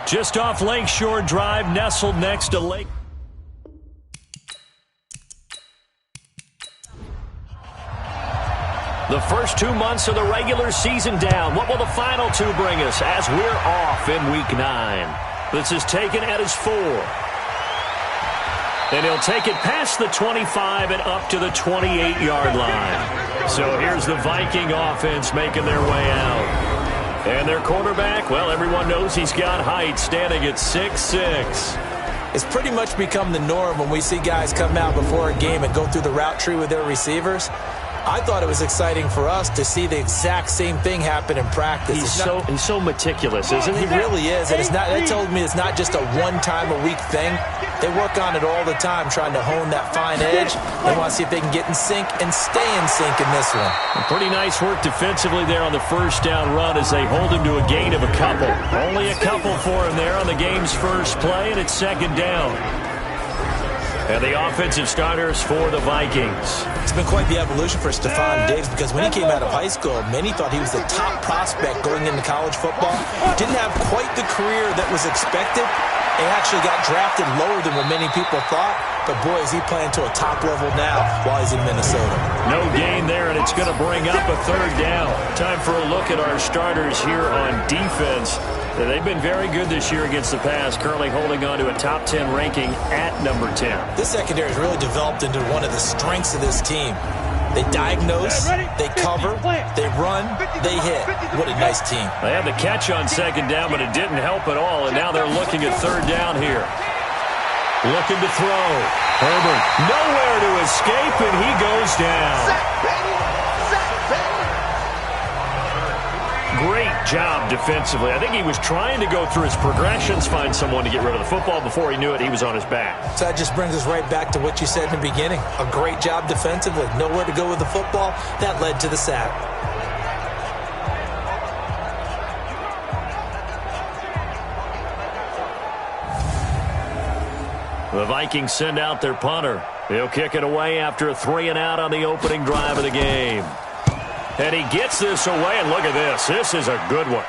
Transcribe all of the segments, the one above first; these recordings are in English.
Just off Lakeshore Drive, nestled next to Lake. The first 2 months of the regular season down. What will the final two bring us as we're off in Week 9? This is taken at his 4. And he'll take it past the 25 and up to the 28-yard line. So here's the Viking offense making their way out. And their quarterback, well, everyone knows he's got height, standing at 6'6". It's pretty much become the norm when we see guys come out before a game and go through the route tree with their receivers. I thought it was exciting for us to see the exact same thing happen in practice. He's so meticulous, isn't he? He really is, and that told me it's not just a one-time-a-week thing. They work on it all the time, trying to hone that fine edge. They want to see if they can get in sync and stay in sync in this one. Pretty nice work defensively there on the first down run as they hold him to a gain of a couple. Only a couple for him there on the game's first play, and it's second down. And the offensive starters for the Vikings. It's been quite the evolution for Stephon Diggs because when he came out of high school, many thought he was the top prospect going into college football. Didn't have quite the career that was expected. He actually got drafted lower than what many people thought. But, boy, is he playing to a top level now while he's in Minnesota. No gain there, and it's going to bring up a third down. Time for a look at our starters here on defense. They've been very good this year against the pass, currently holding on to a top 10 ranking at number 10. This secondary has really developed into one of the strengths of this team. They diagnose, they cover, they run, they hit. What a nice team. They had the catch on second down, but it didn't help at all, and now they're looking at third down here. Looking to throw. Herbert nowhere to escape, and he goes down. Great job defensively. I think he was trying to go through his progressions, find someone to get rid of the football. Before he knew it, he was on his back. So that just brings us right back to what you said in the beginning. A great job defensively. Nowhere to go with the football. That led to the sack. The Vikings send out their punter. He'll kick it away after a 3-and-out on the opening drive of the game. And he gets this away, and look at this. This is a good one.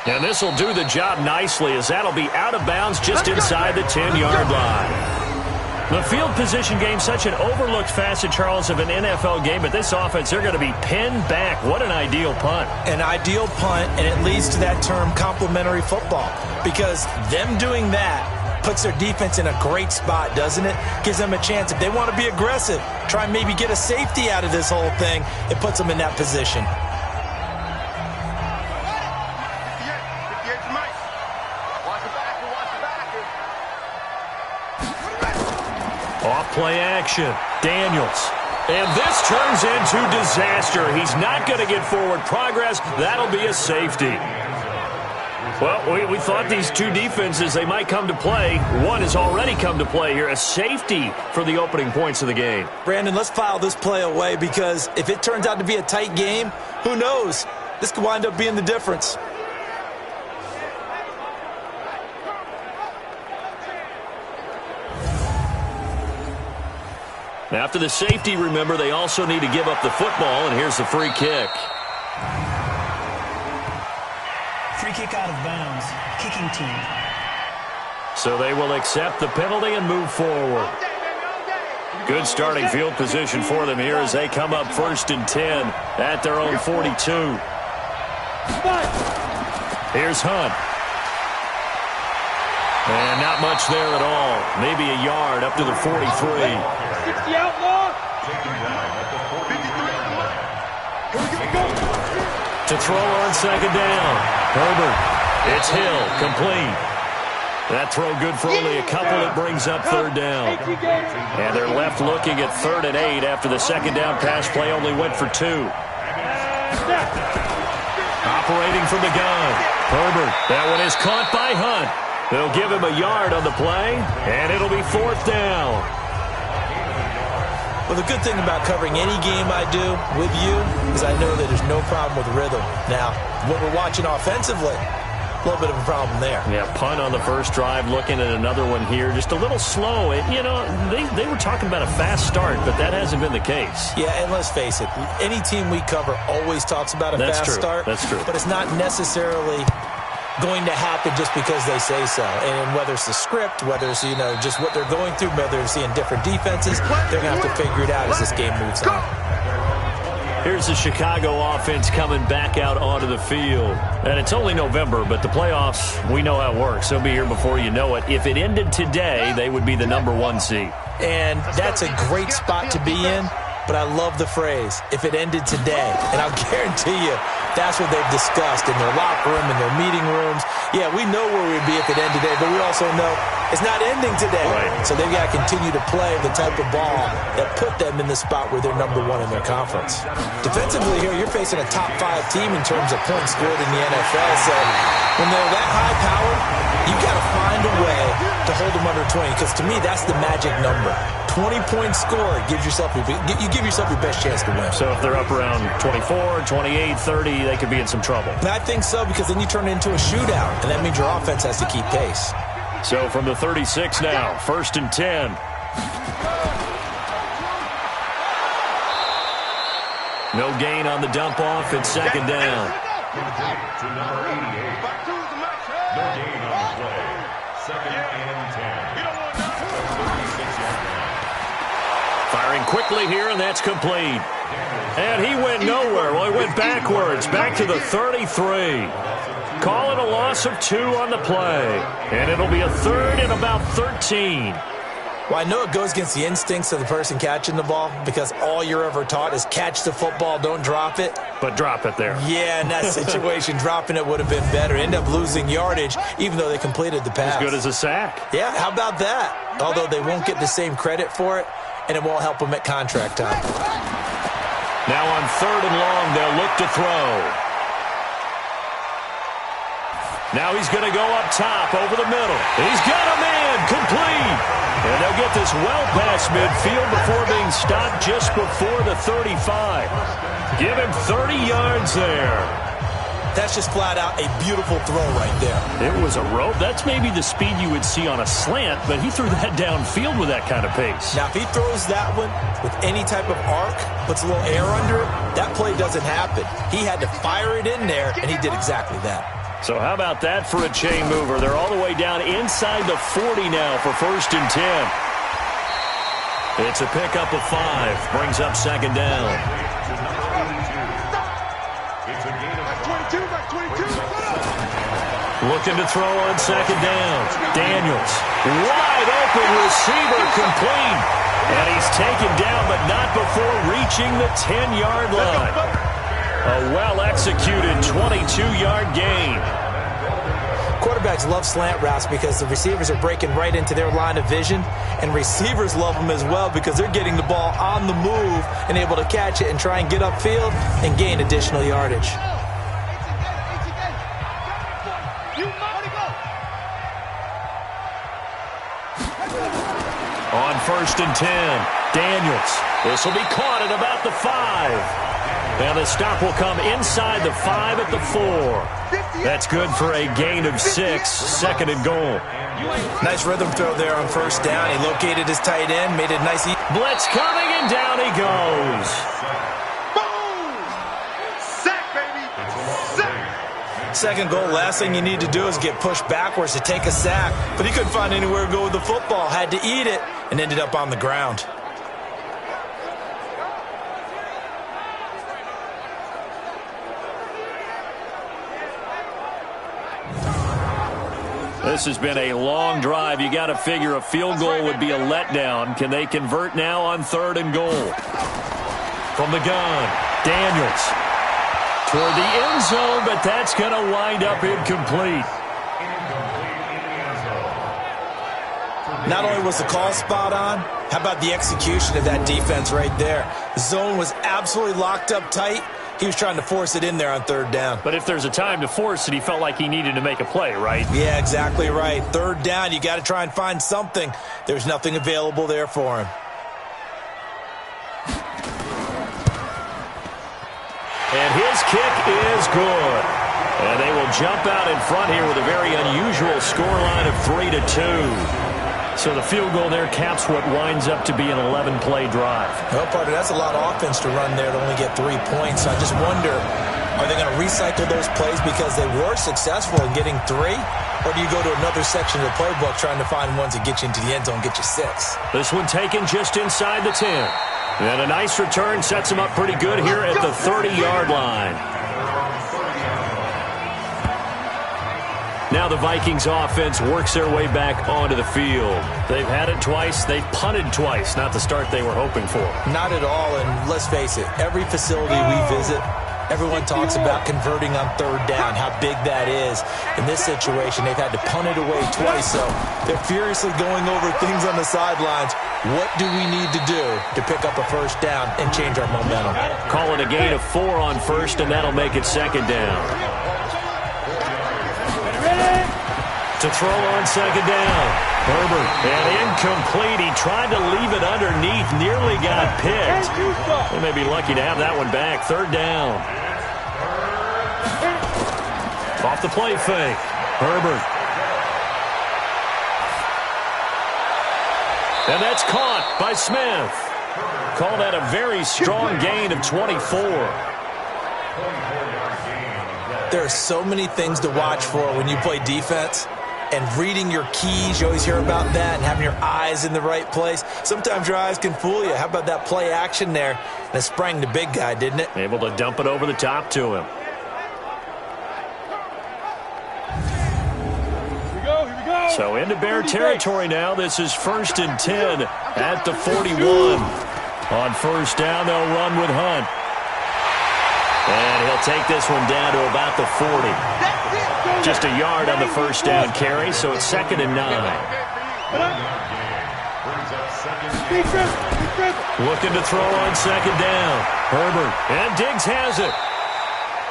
And this will do the job nicely as that'll be out of bounds just inside the 10-yard line. The field position game, such an overlooked facet, Charles, of an NFL game, but this offense, they're going to be pinned back. What an ideal punt. An ideal punt, and it leads to that term complementary football, because them doing that puts their defense in a great spot, doesn't it? Gives them a chance. If they want to be aggressive, try and maybe get a safety out of this whole thing, it puts them in that position. Off play action. Daniels. And this turns into disaster. He's not going to get forward progress. That'll be a safety. Well, we thought these two defenses, they might come to play. One has already come to play here. A safety for the opening points of the game. Brandon, let's file this play away because if it turns out to be a tight game, who knows? This could wind up being the difference. After the safety, remember, they also need to give up the football, and here's the free kick. Free kick out of bounds. Kicking team. So they will accept the penalty and move forward. Good starting field position for them here as they come up 1st and 10 at their own 42. Here's Hunt. And not much there at all. Maybe a yard up to the 43. 60 outlaw. To throw on second down. Herbert. It's Hill. Complete. That throw good for only a couple. It brings up third down. And they're left looking at 3rd and 8 after the second down pass play only went for 2. Operating from the gun. Herbert. That one is caught by Hunt. They'll give him a yard on the play, and it'll be 4th down. Well, the good thing about covering any game I do with you is I know that there's no problem with rhythm. Now, what we're watching offensively, a little bit of a problem there. Yeah, punt on the first drive, looking at another one here. Just a little slow. You know, they were talking about a fast start, but that hasn't been the case. Yeah, and let's face it, any team we cover always talks about a fast start. That's true. But it's not necessarily going to happen just because they say so. And whether it's the script, whether it's, just what they're going through, whether they're seeing different defenses, they're going to have to figure it out as this game moves on. Here's the Chicago offense coming back out onto the field. And it's only November, but the playoffs, we know how it works. They'll be here before you know it. If it ended today, they would be the #1 seed. And that's a great spot to be in. But I love the phrase, if it ended today. And I'll guarantee you, that's what they've discussed in their locker room, in their meeting rooms. Yeah, we know where we'd be if it ended today, but we also know it's not ending today. Right. So they've got to continue to play the type of ball that put them in the spot where they're #1 in their conference. Defensively here, you're facing a top 5 team in terms of points scored in the NFL. So when they're that high-powered, you've got to find a way to hold them under 20, because to me, that's the magic number. 20 points scored gives yourself you give yourself your best chance to win. So if they're up around 24, 28, 30, they could be in some trouble. And I think so, because then you turn it into a shootout, and that means your offense has to keep pace. So from the 36 now, 1st and 10. No gain on the dump off. It's 2nd down. To number 88. No gain on the play. 2nd and 10. Firing quickly here, and that's complete. And he went nowhere. Well, he went backwards, back to the 33. Call it a loss of 2 on the play. And it'll be a 3rd and about 13. Well, I know it goes against the instincts of the person catching the ball, because all you're ever taught is catch the football, don't drop it. But drop it there. Yeah, in that situation, dropping it would have been better. End up losing yardage, even though they completed the pass. As good as a sack. Yeah, how about that? Although they won't get the same credit for it, and it won't help them at contract time. Now on 3rd and long, they'll look to throw. Now he's going to go up top over the middle. He's got a man, complete. And they'll get this well past midfield before being stopped just before the 35. Give him 30 yards there. That's just flat out a beautiful throw right there. It was a rope. That's maybe the speed you would see on a slant, but he threw that downfield with that kind of pace. Now, if he throws that one with any type of arc, puts a little air under it, that play doesn't happen. He had to fire it in there, and he did exactly that. So how about that for a chain mover? They're all the way down inside the 40 now for 1st and 10. It's a pickup of 5. Brings up 2nd down. Looking to throw on 2nd down. Daniels. Wide open receiver, complete. And he's taken down, but not before reaching the 10-yard line. A well-executed 22-yard gain. Quarterbacks love slant routes because the receivers are breaking right into their line of vision, and receivers love them as well because they're getting the ball on the move and able to catch it and try and get upfield and gain additional yardage. On 1st and 10, Daniels. This will be caught at about the 5. And the stop will come inside the 5 at the 4. That's good for a gain of 6, 2nd and goal. Nice rhythm throw there on 1st down. He located his tight end, made it nice. Blitz coming, and down he goes. Boom! Sack, baby! Sack! 2nd goal, last thing you need to do is get pushed backwards to take a sack. But he couldn't find anywhere to go with the football. Had to eat it and ended up on the ground. This has been a long drive. You got to figure a field goal would be a letdown. Can they convert now on 3rd and goal? From the gun, Daniels. Toward the end zone, but that's going to wind up incomplete. Not only was the call spot on, how about the execution of that defense right there? The zone was absolutely locked up tight. He was trying to force it in there on 3rd down. But if there's a time to force it, he felt like he needed to make a play, right? Yeah, exactly right. 3rd down, you got to try and find something. There's nothing available there for him. And his kick is good. And they will jump out in front here with a very unusual scoreline of 3-2. So the field goal there caps what winds up to be an 11-play drive. Well, partner, that's a lot of offense to run there to only get 3 points. So I just wonder, Are they going to recycle those plays because they were successful in getting 3? Or do you go to another section of the playbook trying to find ones that get you into the end zone, get you 6? This one taken just inside the 10. And a nice return sets him up pretty good here at the 30-yard line. Now the Vikings offense works their way back onto the field. They've had it twice. They've punted twice. Not the start they were hoping for. Not at all, and let's face it, every facility we visit, everyone talks about converting on 3rd down, how big that is. In this situation, they've had to punt it away twice, so they're furiously going over things on the sidelines. What do we need to do to pick up a 1st down and change our momentum? Call it a gain of 4 on 1st, and that'll make it 2nd down. To throw on 2nd down. Herbert, and incomplete. He tried to leave it underneath, nearly got picked. They may be lucky to have that one back. 3rd down. Off the play fake. Herbert. And that's caught by Smith. Call that a very strong gain of 24. There are so many things to watch for when you play defense. And reading your keys, you always hear about that, and having your eyes in the right place. Sometimes your eyes can fool you. How about that play action there? And it sprang the big guy, didn't it? Able to dump it over the top to him. Here we go. So into Bear territory now. This is 1st and 10 at the 41. On 1st down, they'll run with Hunt. And he'll take this one down to about the 40. Just a yard on the 1st down carry, so it's 2nd and 9. Looking to throw on 2nd down. Herbert, and Diggs has it.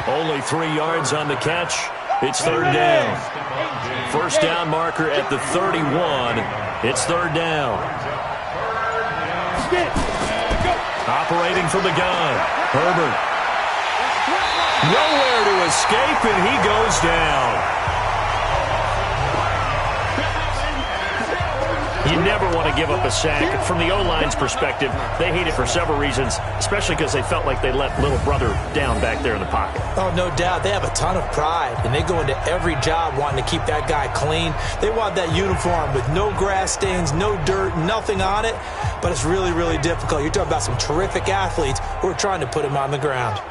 Only 3 yards on the catch. It's 3rd down. 1st down marker at the 31. It's 3rd down. Operating from the gun. Herbert. Nowhere to escape, and he goes down. You never want to give up a sack. From the O-line's perspective, they hate it for several reasons, especially because they felt like they let little brother down back there in the pocket. Oh, no doubt. They have a ton of pride, and they go into every job wanting to keep that guy clean. They want that uniform with no grass stains, no dirt, nothing on it, but it's really, really difficult. You're talking about some terrific athletes who are trying to put him on the ground.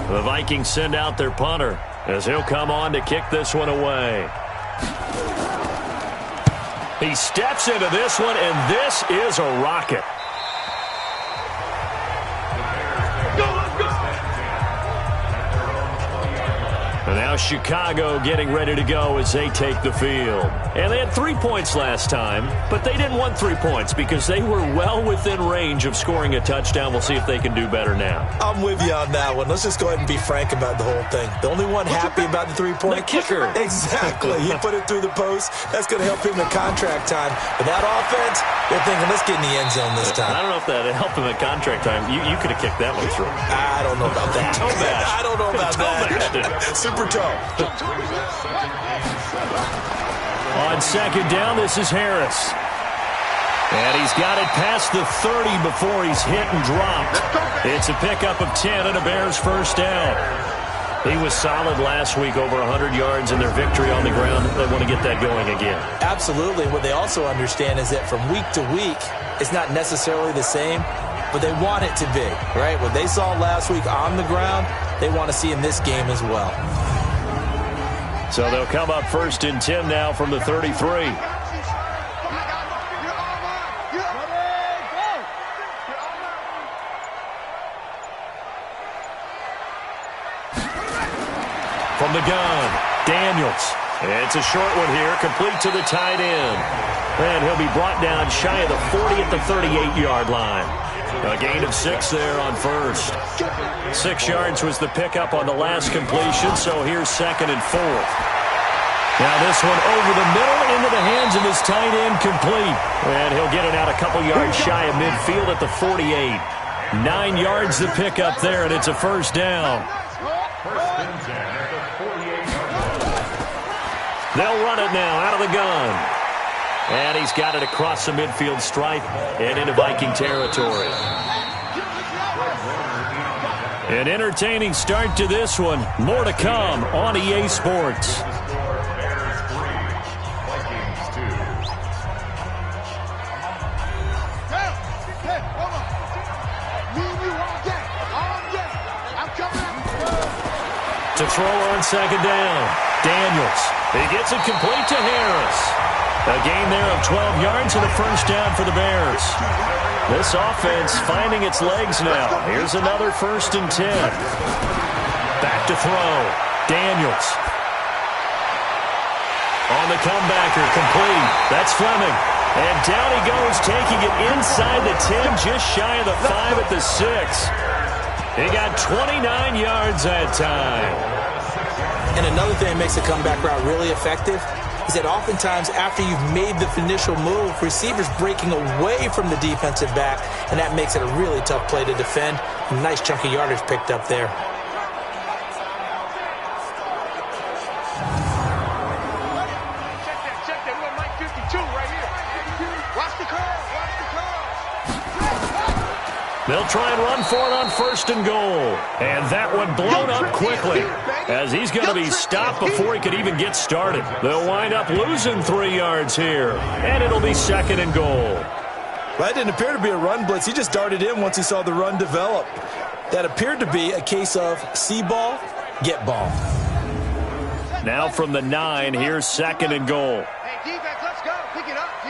The Vikings send out their punter as he'll come on to kick this one away. He steps into this one, and this is a rocket. And now Chicago getting ready to go as they take the field. And they had 3 points last time, but they didn't want 3 points because they were well within range of scoring a touchdown. We'll see if they can do better now. I'm with you on that one. Let's just go ahead and be frank about the whole thing. The only one happy about the 3-point the kicker. Exactly. He put it through the post. That's going to help him in contract time. But that offense, they're thinking, let's get in the end zone this time. I don't know if that helped him at contract time. You could have kicked that one through. I don't know about that. Toe bash. I don't know about that. Super toe. On 2nd down, this is Harris. And he's got it past the 30 before he's hit and dropped. It's a pickup of 10 and a Bears 1st down. He was solid last week, over 100 yards in their victory on the ground. They want to get that going again. Absolutely. What they also understand is that from week to week, it's not necessarily the same, but they want it to be, right? What they saw last week on the ground, they want to see in this game as well. So they'll come up 1st and 10 now from the 33. From the gun, Daniels. It's a short one here, complete to the tight end. And he'll be brought down shy of the 40 at the 38-yard line. A gain of 6 there on 1st. 6 yards was the pickup on the last completion, so here's 2nd and 4th. Now this one over the middle into the hands of his tight end, complete. And he'll get it out a couple yards shy of midfield at the 48. 9 yards the pickup there, and it's a 1st down. They'll run it now out of the gun. And he's got it across the midfield stripe and into Viking territory. An entertaining start to this one. More to come on EA Sports. To throw on second down. Daniels. He gets it complete to Harris. A gain there of 12 yards and a first down for the Bears. This offense finding its legs now. Here's another 1st and 10. Back to throw. Daniels. On the comebacker, complete. That's Fleming. And down he goes, taking it inside the 10, just shy of the 5 at the 6. He got 29 yards that time. And another thing that makes the comeback route really effective is that oftentimes after you've made the initial move, receivers breaking away from the defensive back, and that makes it a really tough play to defend. A nice chunk of yardage picked up there. Check that. We're Mike 52 right here. Watch the curl. They'll try and run for it on 1st and goal. And that one blown up quickly, as he's going to be stopped before he could even get started. They'll wind up losing 3 yards here, and it'll be 2nd and goal. Well, that didn't appear to be a run blitz. He just darted in once he saw the run develop. That appeared to be a case of see ball, get ball. Now from the 9, here's 2nd and goal. Hey, defense, let's go. Pick it up, D.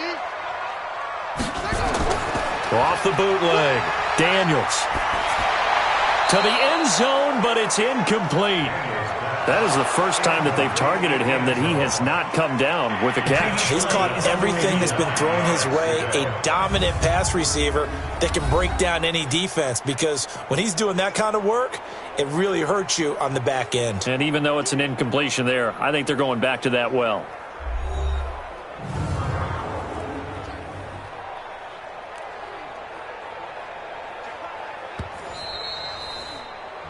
Off the bootleg. Daniels. To the end zone, but it's incomplete. That is the first time that they've targeted him that he has not come down with a catch. He's caught everything that's been thrown his way. A dominant pass receiver that can break down any defense, because when he's doing that kind of work, it really hurts you on the back end. And even though it's an incompletion there, I think they're going back to that well.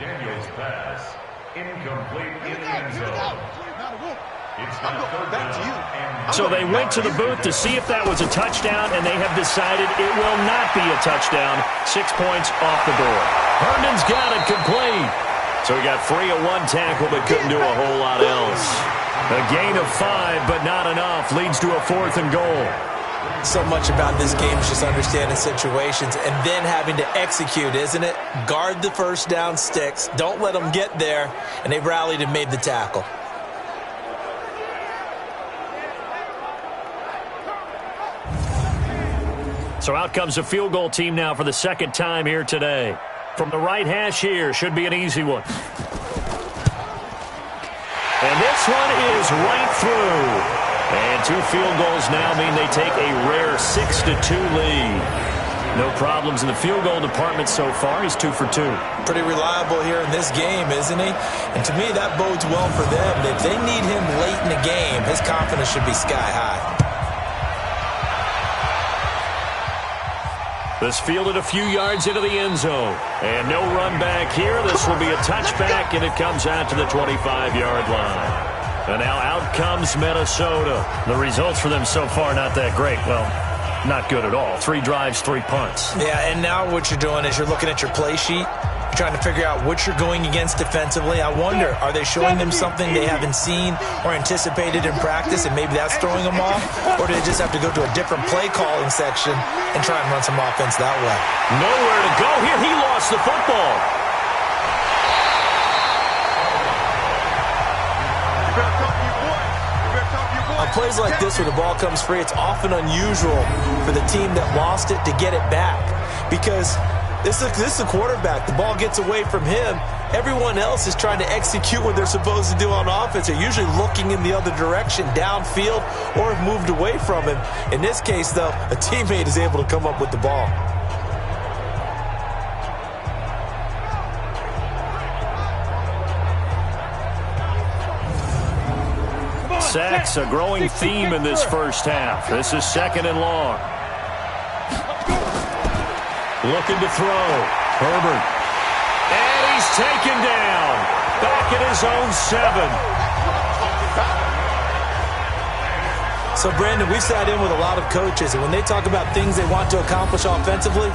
Daniels pass. Incomplete in the end zone. It's now 3rd down. So they went to the booth to see if that was a touchdown, and they have decided it will not be a touchdown. 6 points off the board. Herndon's got it complete. So he got free of one tackle but couldn't do a whole lot else. A gain of 5, but not enough. Leads to a 4th and goal. So much about this game is just understanding situations and then having to execute, isn't it? Guard the first down sticks. Don't let them get there. And they rallied and made the tackle. So out comes a field goal team now for the 2nd time here today. From the right hash here, should be an easy one. And this one is right through. And 2 field goals now mean they take a rare 6-2 lead. No problems in the field goal department so far. He's 2 for 2. Pretty reliable here in this game, isn't he? And to me, that bodes well for them. If they need him late in the game, his confidence should be sky high. This fielded a few yards into the end zone. And no run back here. This will be a touchback, and it comes out to the 25-yard line. And now out comes Minnesota. The results for them so far not that great. Well, not good at all. 3 drives, 3 punts. Yeah, and now what you're doing is you're looking at your play sheet, trying to figure out what you're going against defensively. I wonder, are they showing them something they haven't seen or anticipated in practice, and maybe that's throwing them off? Or do they just have to go to a different play calling section and try and run some offense that way? Nowhere to go here. He lost the football. On plays like this where the ball comes free, it's often unusual for the team that lost it to get it back, because this is a quarterback. The ball gets away from him. Everyone else is trying to execute what they're supposed to do on offense. They're usually looking in the other direction, downfield, or have moved away from him. In this case, though, a teammate is able to come up with the ball. Sacks, a growing theme in this first half. This is 2nd and long. Looking to throw. Herbert. And he's taken down. Back at his own 7. So, Brandon, we sat in with a lot of coaches, and when they talk about things they want to accomplish offensively,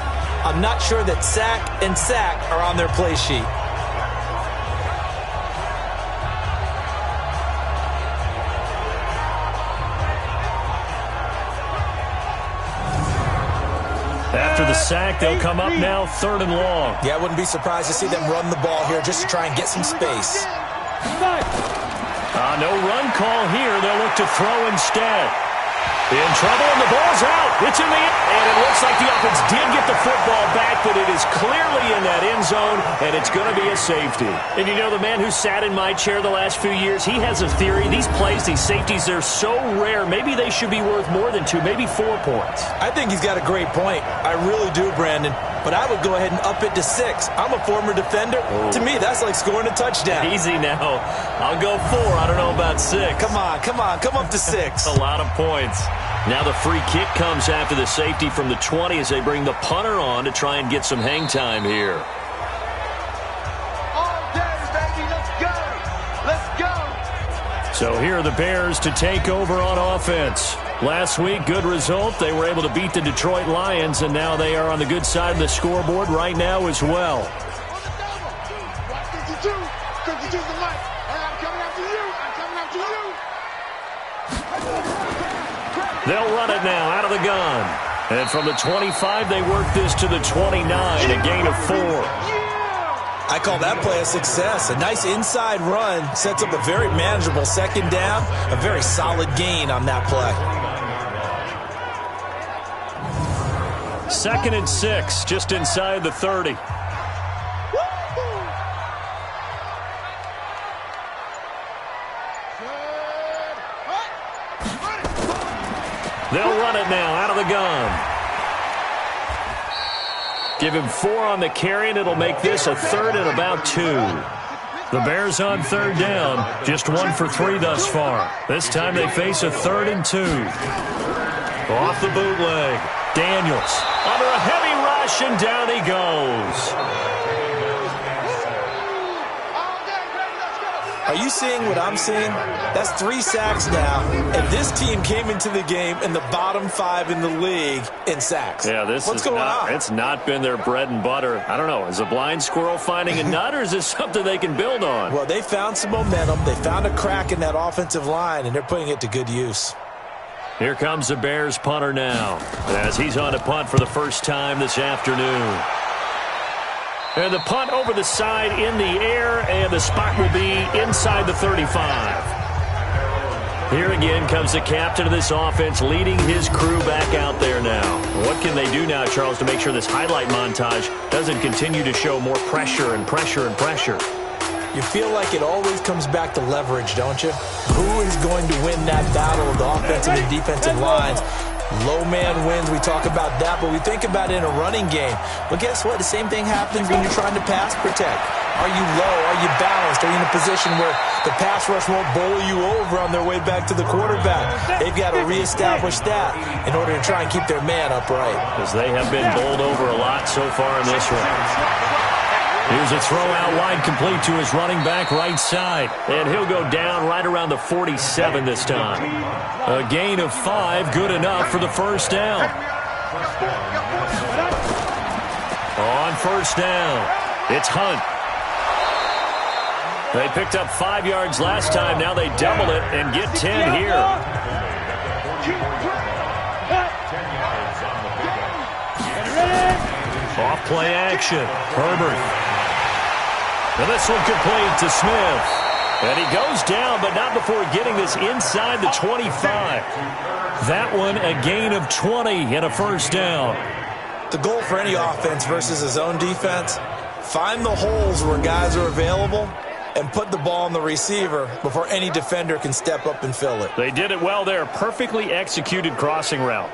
I'm not sure that sack and sack are on their play sheet. sack. They'll come up now 3rd and long. Yeah, I wouldn't be surprised to see them run the ball here just to try and get some space. No run call here. They'll look to throw instead. In trouble, and the ball's out. It's in the end. And it looks like the offense did get the football back, but it is clearly in that end zone, and it's going to be a safety. And you know, the man who sat in my chair the last few years, he has a theory. These plays, these safeties, they're so rare. Maybe they should be worth more than 2, maybe 4 points. I think he's got a great point. I really do, Brandon. But I would go ahead and up it to 6. I'm a former defender. Oh. To me, that's like scoring a touchdown. Easy now. I'll go 4. I don't know about 6. Come on. Come up to 6. A lot of points. Now the free kick comes after the safety from the 20 as they bring the punter on to try and get some hang time here. All day, baby. Let's go. Let's go. So here are the Bears to take over on offense. Last week, good result. They were able to beat the Detroit Lions, and now they are on the good side of the scoreboard right now as well. 52. 52's the mic. And I'm coming after you. I'm coming after you. They'll run it now out of the gun. And from the 25, they work this to the 29, a gain of 4. I call that play a success. A nice inside run sets up a very manageable 2nd down. A very solid gain on that play. 2nd and 6, just inside the 30. They'll run it now out of the gun. Give him 4 on the carry, and it'll make this a 3rd and about 2. The Bears on 3rd down, just 1 for 3 thus far. This time they face a 3rd and 2. Off the bootleg. Daniels under a heavy rush, and down he goes. Are you seeing what I'm seeing? That's 3 sacks now, and this team came into the game in the bottom 5 in the league in sacks. Yeah, what's going on? It's not been their bread and butter. I don't know. Is a blind squirrel finding a nut, or is this something they can build on? Well, they found some momentum. They found a crack in that offensive line, and they're putting it to good use. Here comes the Bears punter now, as he's on to punt for the first time this afternoon. And the punt over the side in the air, and the spot will be inside the 35. Here again comes the captain of this offense, leading his crew back out there now. What can they do now, Charles, to make sure this highlight montage doesn't continue to show more pressure and pressure and pressure? You feel like it always comes back to leverage, don't you? Who is going to win that battle of the offensive and defensive lines? Low man wins. We talk about that, but we think about it in a running game. But guess what? The same thing happens when you're trying to pass protect. Are you low? Are you balanced? Are you in a position where the pass rush won't bowl you over on their way back to the quarterback? They've got to reestablish that in order to try and keep their man upright. Because they have been bowled over a lot so far in this one. Here's a throw out wide, complete to his running back right side. And he'll go down right around the 47 this time. A gain of 5, good enough for the first down. On first down, it's Hunt. They picked up 5 yards last time. Now they double it and get 10 here. Off play action. Herbert. And this one complete to Smith. And he goes down, but not before getting this inside the 25. That one a gain of 20 and a first down. The goal for any offense versus his own defense, find the holes where guys are available and put the ball on the receiver before any defender can step up and fill it. They did it well there. Perfectly executed crossing route.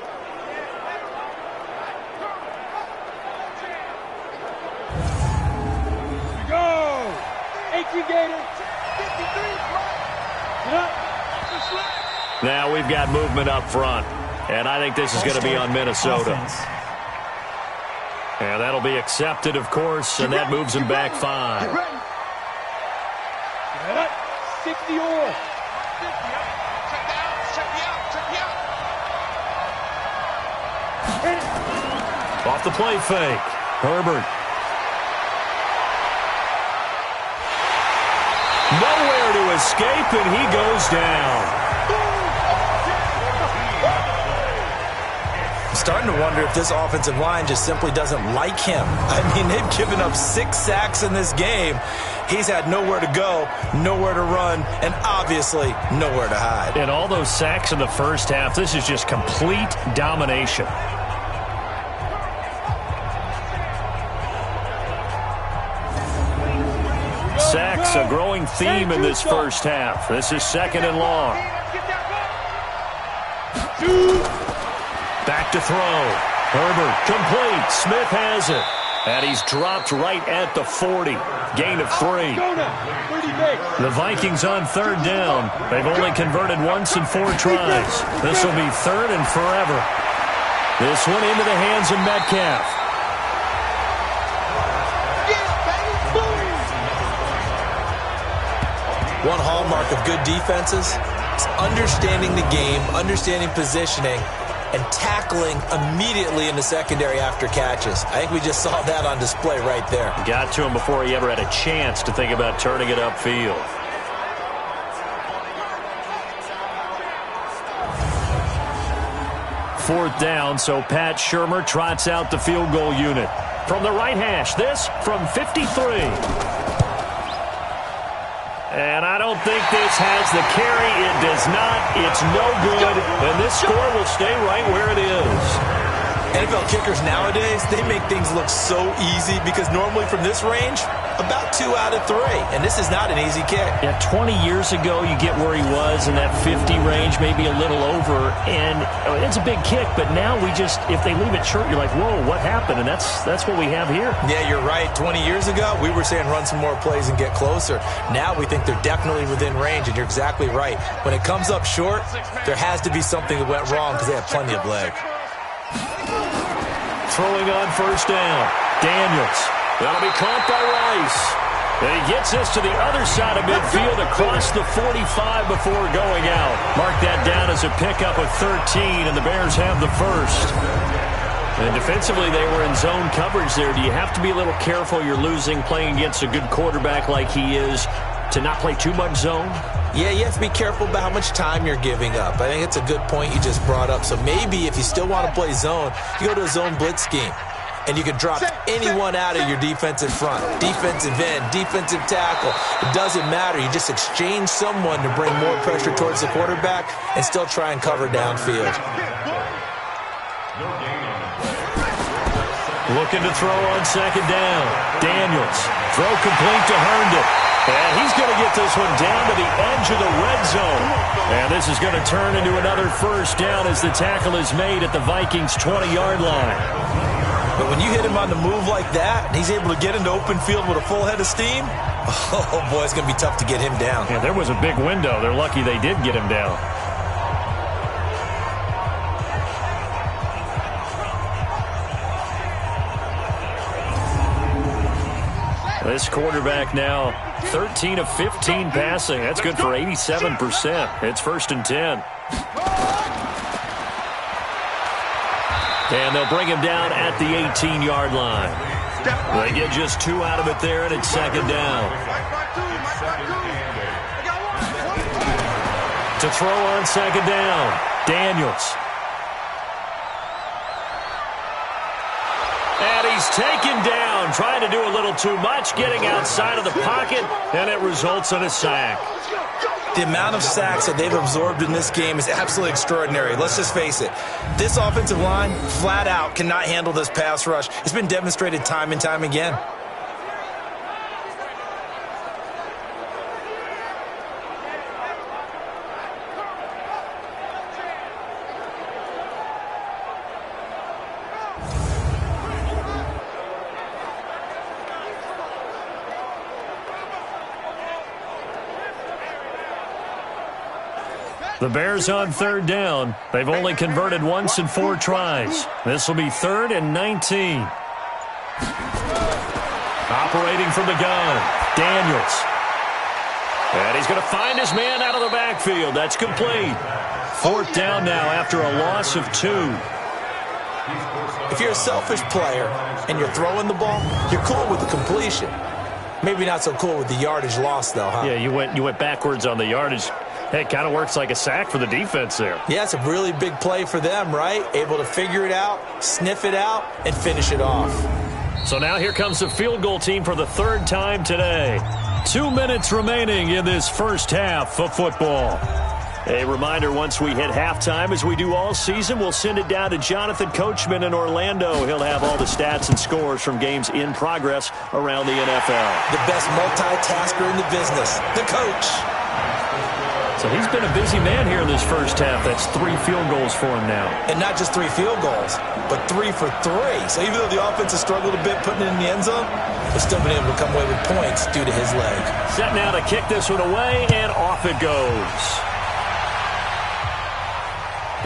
Now we've got movement up front, and I think this is going to be on Minnesota. And that'll be accepted, of course, and that moves him back 5. 60 or. Off the play fake. Herbert. Nowhere to escape, and he goes down. starting to wonder if this offensive line just simply doesn't like him. I mean, they've given up 6 sacks in this game. He's had nowhere to go, nowhere to run, and obviously nowhere to hide. And all those sacks in the first half, this is just complete domination. Sacks, a growing theme in this first half. This is 2nd and long. Back to throw. Herbert, complete. Smith has it. And he's dropped right at the 40. Gain of 3. The Vikings on 3rd down. They've only converted once in 4 tries. This will be 3rd and forever. This one into the hands of Metcalf. One hallmark of good defenses is understanding the game, understanding positioning, and tackling immediately in the secondary after catches. I think we just saw that on display right there. Got to him before he ever had a chance to think about turning it upfield. Fourth down, so Pat Shurmur trots out the field goal unit. From the right hash, this from 53. And I don't think this has the carry. It does not. It's no good. And this score will stay right where it is. NFL kickers nowadays, they make things look so easy because normally from this range, about 2 out of 3. And this is not an easy kick. Yeah, 20 years ago, you get where he was in that 50 range, maybe a little over. And it's a big kick, but now we just, if they leave it short, you're like, whoa, what happened? And that's what we have here. Yeah, you're right. 20 years ago, we were saying run some more plays and get closer. Now we think they're definitely within range, and you're exactly right. When it comes up short, there has to be something that went wrong because they have plenty of leg. Throwing on 1st down. Daniels. That'll be caught by Rice. And he gets this to the other side of midfield across the 45 before going out. Mark that down as a pickup of 13, and the Bears have the first. And defensively, they were in zone coverage there. Do you have to be a little careful? You're losing playing against a good quarterback like he is to not play too much zone? Yeah, you have to be careful about how much time you're giving up. I think it's a good point you just brought up. So maybe if you still want to play zone, you go to a zone blitz scheme. And you can drop anyone out of your defensive front. Defensive end, defensive tackle. It doesn't matter. You just exchange someone to bring more pressure towards the quarterback and still try and cover downfield. Looking to throw on 2nd down. Daniels. Throw complete to Herndon. And he's going to get this one down to the edge of the red zone. And this is going to turn into another 1st down as the tackle is made at the Vikings' 20-yard line. But when you hit him on the move like that, and he's able to get into open field with a full head of steam, oh boy, it's going to be tough to get him down. Yeah, there was a big window. They're lucky they did get him down. This quarterback now 13 of 15 passing. That's good for 87%. It's 1st and 10. And they'll bring him down at the 18-yard line. They get just 2 out of it there, and it's 2nd down. To throw on 2nd down, Daniels. And he's taken down, trying to do a little too much, getting outside of the pocket, and it results in a sack. The amount of sacks that they've absorbed in this game is absolutely extraordinary. Let's just face it. This offensive line, flat out, cannot handle this pass rush. It's been demonstrated time and time again. The Bears on 3rd down. They've only converted once in 4 tries. This will be 3rd and 19. Operating from the gun, Daniels. And he's going to find his man out of the backfield. That's complete. 4th down now after a loss of 2. If you're a selfish player and you're throwing the ball, you're cool with the completion. Maybe not so cool with the yardage loss, though, huh? Yeah, you went backwards on the yardage. Hey, it kind of works like a sack for the defense there. Yeah, it's a really big play for them, right? Able to figure it out, sniff it out, and finish it off. So now here comes the field goal team for the third time today. 2 minutes remaining in this first half of football. A reminder, once we hit halftime, as we do all season, we'll send it down to Jonathan Coachman in Orlando. He'll have all the stats and scores from games in progress around the NFL. The best multitasker in the business, the coach. So he's been a busy man here in this first half. That's 3 field goals for him now. And not just 3 field goals, but 3 for 3. So even though the offense has struggled a bit putting it in the end zone, they've still been able to come away with points due to his leg. Set now to kick this one away, and off it goes.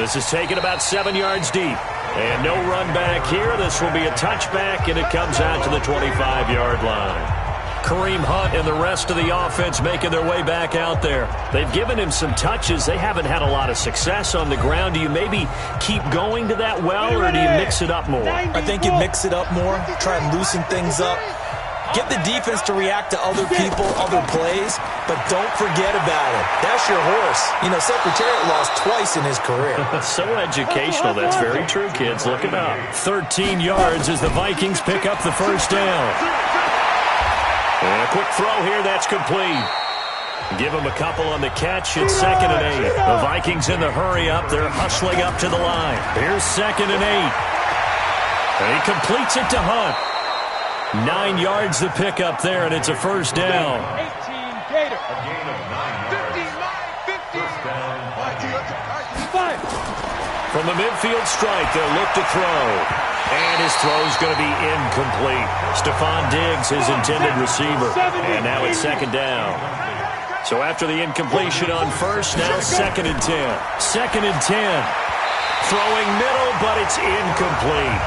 This is taken about 7 yards deep. And no run back here. This will be a touchback, and it comes out to the 25-yard line. Kareem Hunt and the rest of the offense making their way back out there. They've given him some touches. They haven't had a lot of success on the ground. Do you maybe keep going to that well, or do you mix it up more? I think you mix it up more, try and loosen things up. Get the defense to react to other people, other plays, but don't forget about it. That's your horse. You know, Secretariat lost twice in his career. So educational. That's very true, kids. Look it up. 13 yards as the Vikings pick up the first down. And a quick throw here. That's complete. Give him a couple on the catch. It's 2nd and 8. The Vikings in the hurry up. They're hustling up to the line. Here's 2nd and 8. And he completes it to Hunt. 9 yards to pick up there, and it's a first down. 18 Gator. A gain of 9 yards. 50. First down, Vikings. From the midfield strike, they'll look to throw. And his throw's going to be incomplete. Stephon Diggs, his intended receiver. And now it's 2nd down. So after the incompletion on first, now 2nd and 10. 2nd and 10. Throwing middle, but it's incomplete.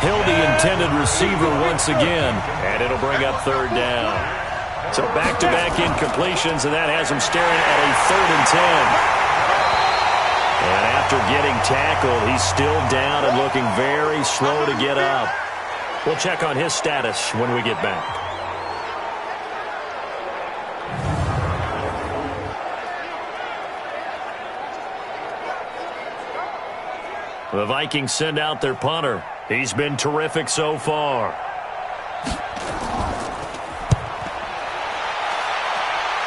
Hill, the intended receiver once again, and it'll bring up 3rd down. So back-to-back incompletions, and that has him staring at a 3rd and 10. And after getting tackled, he's still down and looking very slow to get up. We'll check on his status when we get back. The Vikings send out their punter. He's been terrific so far.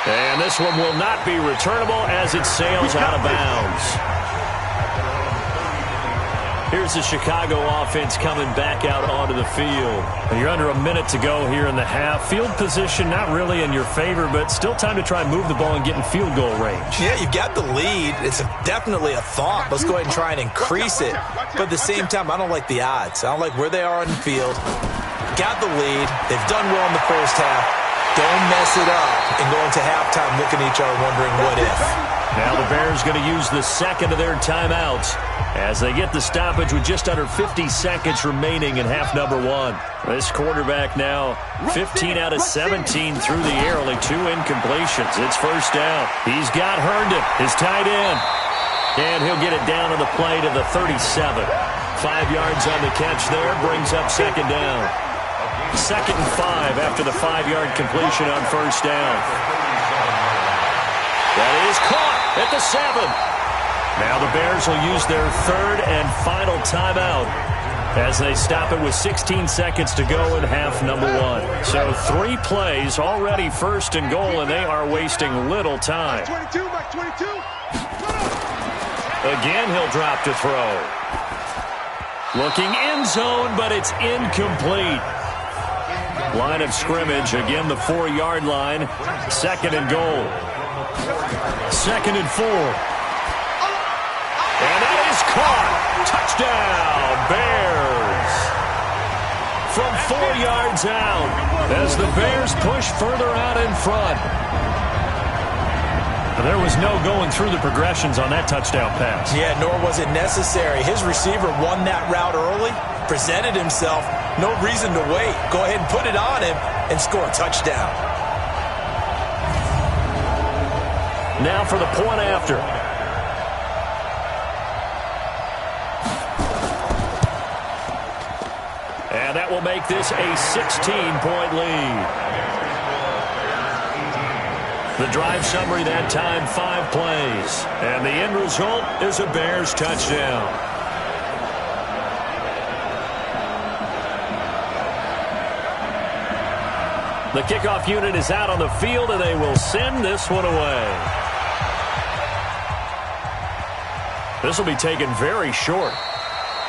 And this one will not be returnable as it sails out of bounds. Here's the Chicago offense coming back out onto the field. And you're under a minute to go here in the half. Field position not really in your favor, but still time to try and move the ball and get in field goal range. Yeah, you've got the lead. It's definitely a thought. Let's go ahead and try and increase it. But at the same time, I don't like the odds. I don't like where they are on the field. Got the lead. They've done well in the first half. Don't mess it up and go into halftime looking at each other wondering what if. Now the Bears going to use the second of their timeouts as they get the stoppage with just under 50 seconds remaining in half number 1. This quarterback now 15 out of 17 through the air, only 2 incompletions. It's first down. He's got Herndon, his tight end. And he'll get it down on the play to the 37. 5 yards on the catch there, brings up 2nd down. 2nd and 5 after the 5-yard completion on first down. That is caught at the 7. Now the Bears will use their 3rd and final timeout as they stop it with 16 seconds to go in half number 1. So 3 plays already 1st and goal, and they are wasting little time. 22, Mike 22. Again, he'll drop to throw. Looking end zone, but it's incomplete. Line of scrimmage, again the 4-yard line. 2nd and goal. 2nd and 4. And that is caught. Touchdown, Bears. From 4 yards out as the Bears push further out in front. There was no going through the progressions on that touchdown pass. Yeah, nor was it necessary. His receiver won that route early, presented himself. No reason to wait. Go ahead and put it on him and score a touchdown. Now for the point after. And that will make this a 16-point lead. The drive summary that time, 5 plays. And the end result is a Bears touchdown. The kickoff unit is out on the field, and they will send this one away. This will be taken very short.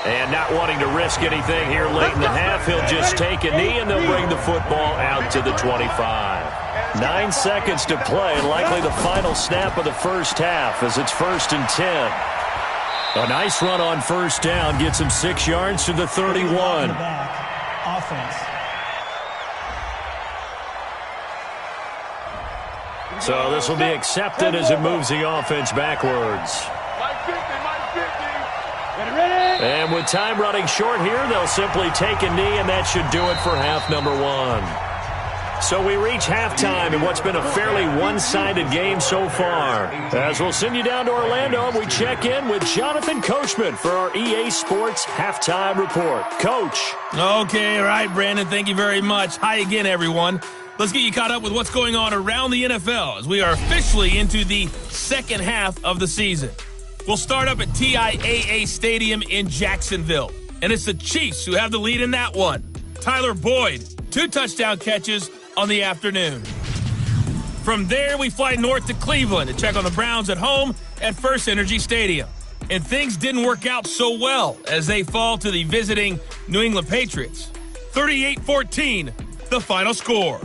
And not wanting to risk anything here late in the half, he'll just take a knee, and they'll bring the football out to the 25. 9 seconds to play, likely the final snap of the first half as it's 1st and 10. A nice run on first down gets him 6 yards to the 31. Offense. So this will be accepted as it moves the offense backwards. And with time running short here, they'll simply take a knee, and that should do it for half number 1. So we reach halftime in what's been a fairly one-sided game so far. As we'll send you down to Orlando, we check in with Jonathan Coachman for our EA Sports Halftime Report. Coach. Okay, all right, Brandon, thank you very much. Hi again, everyone. Let's get you caught up with what's going on around the NFL as we are officially into the second half of the season. We'll start up at TIAA Stadium in Jacksonville. And it's the Chiefs who have the lead in that one. Tyler Boyd, 2 touchdown catches on the afternoon. From there, we fly north to Cleveland to check on the Browns at home at First Energy Stadium. And things didn't work out so well as they fall to the visiting New England Patriots. 38-14, the final score.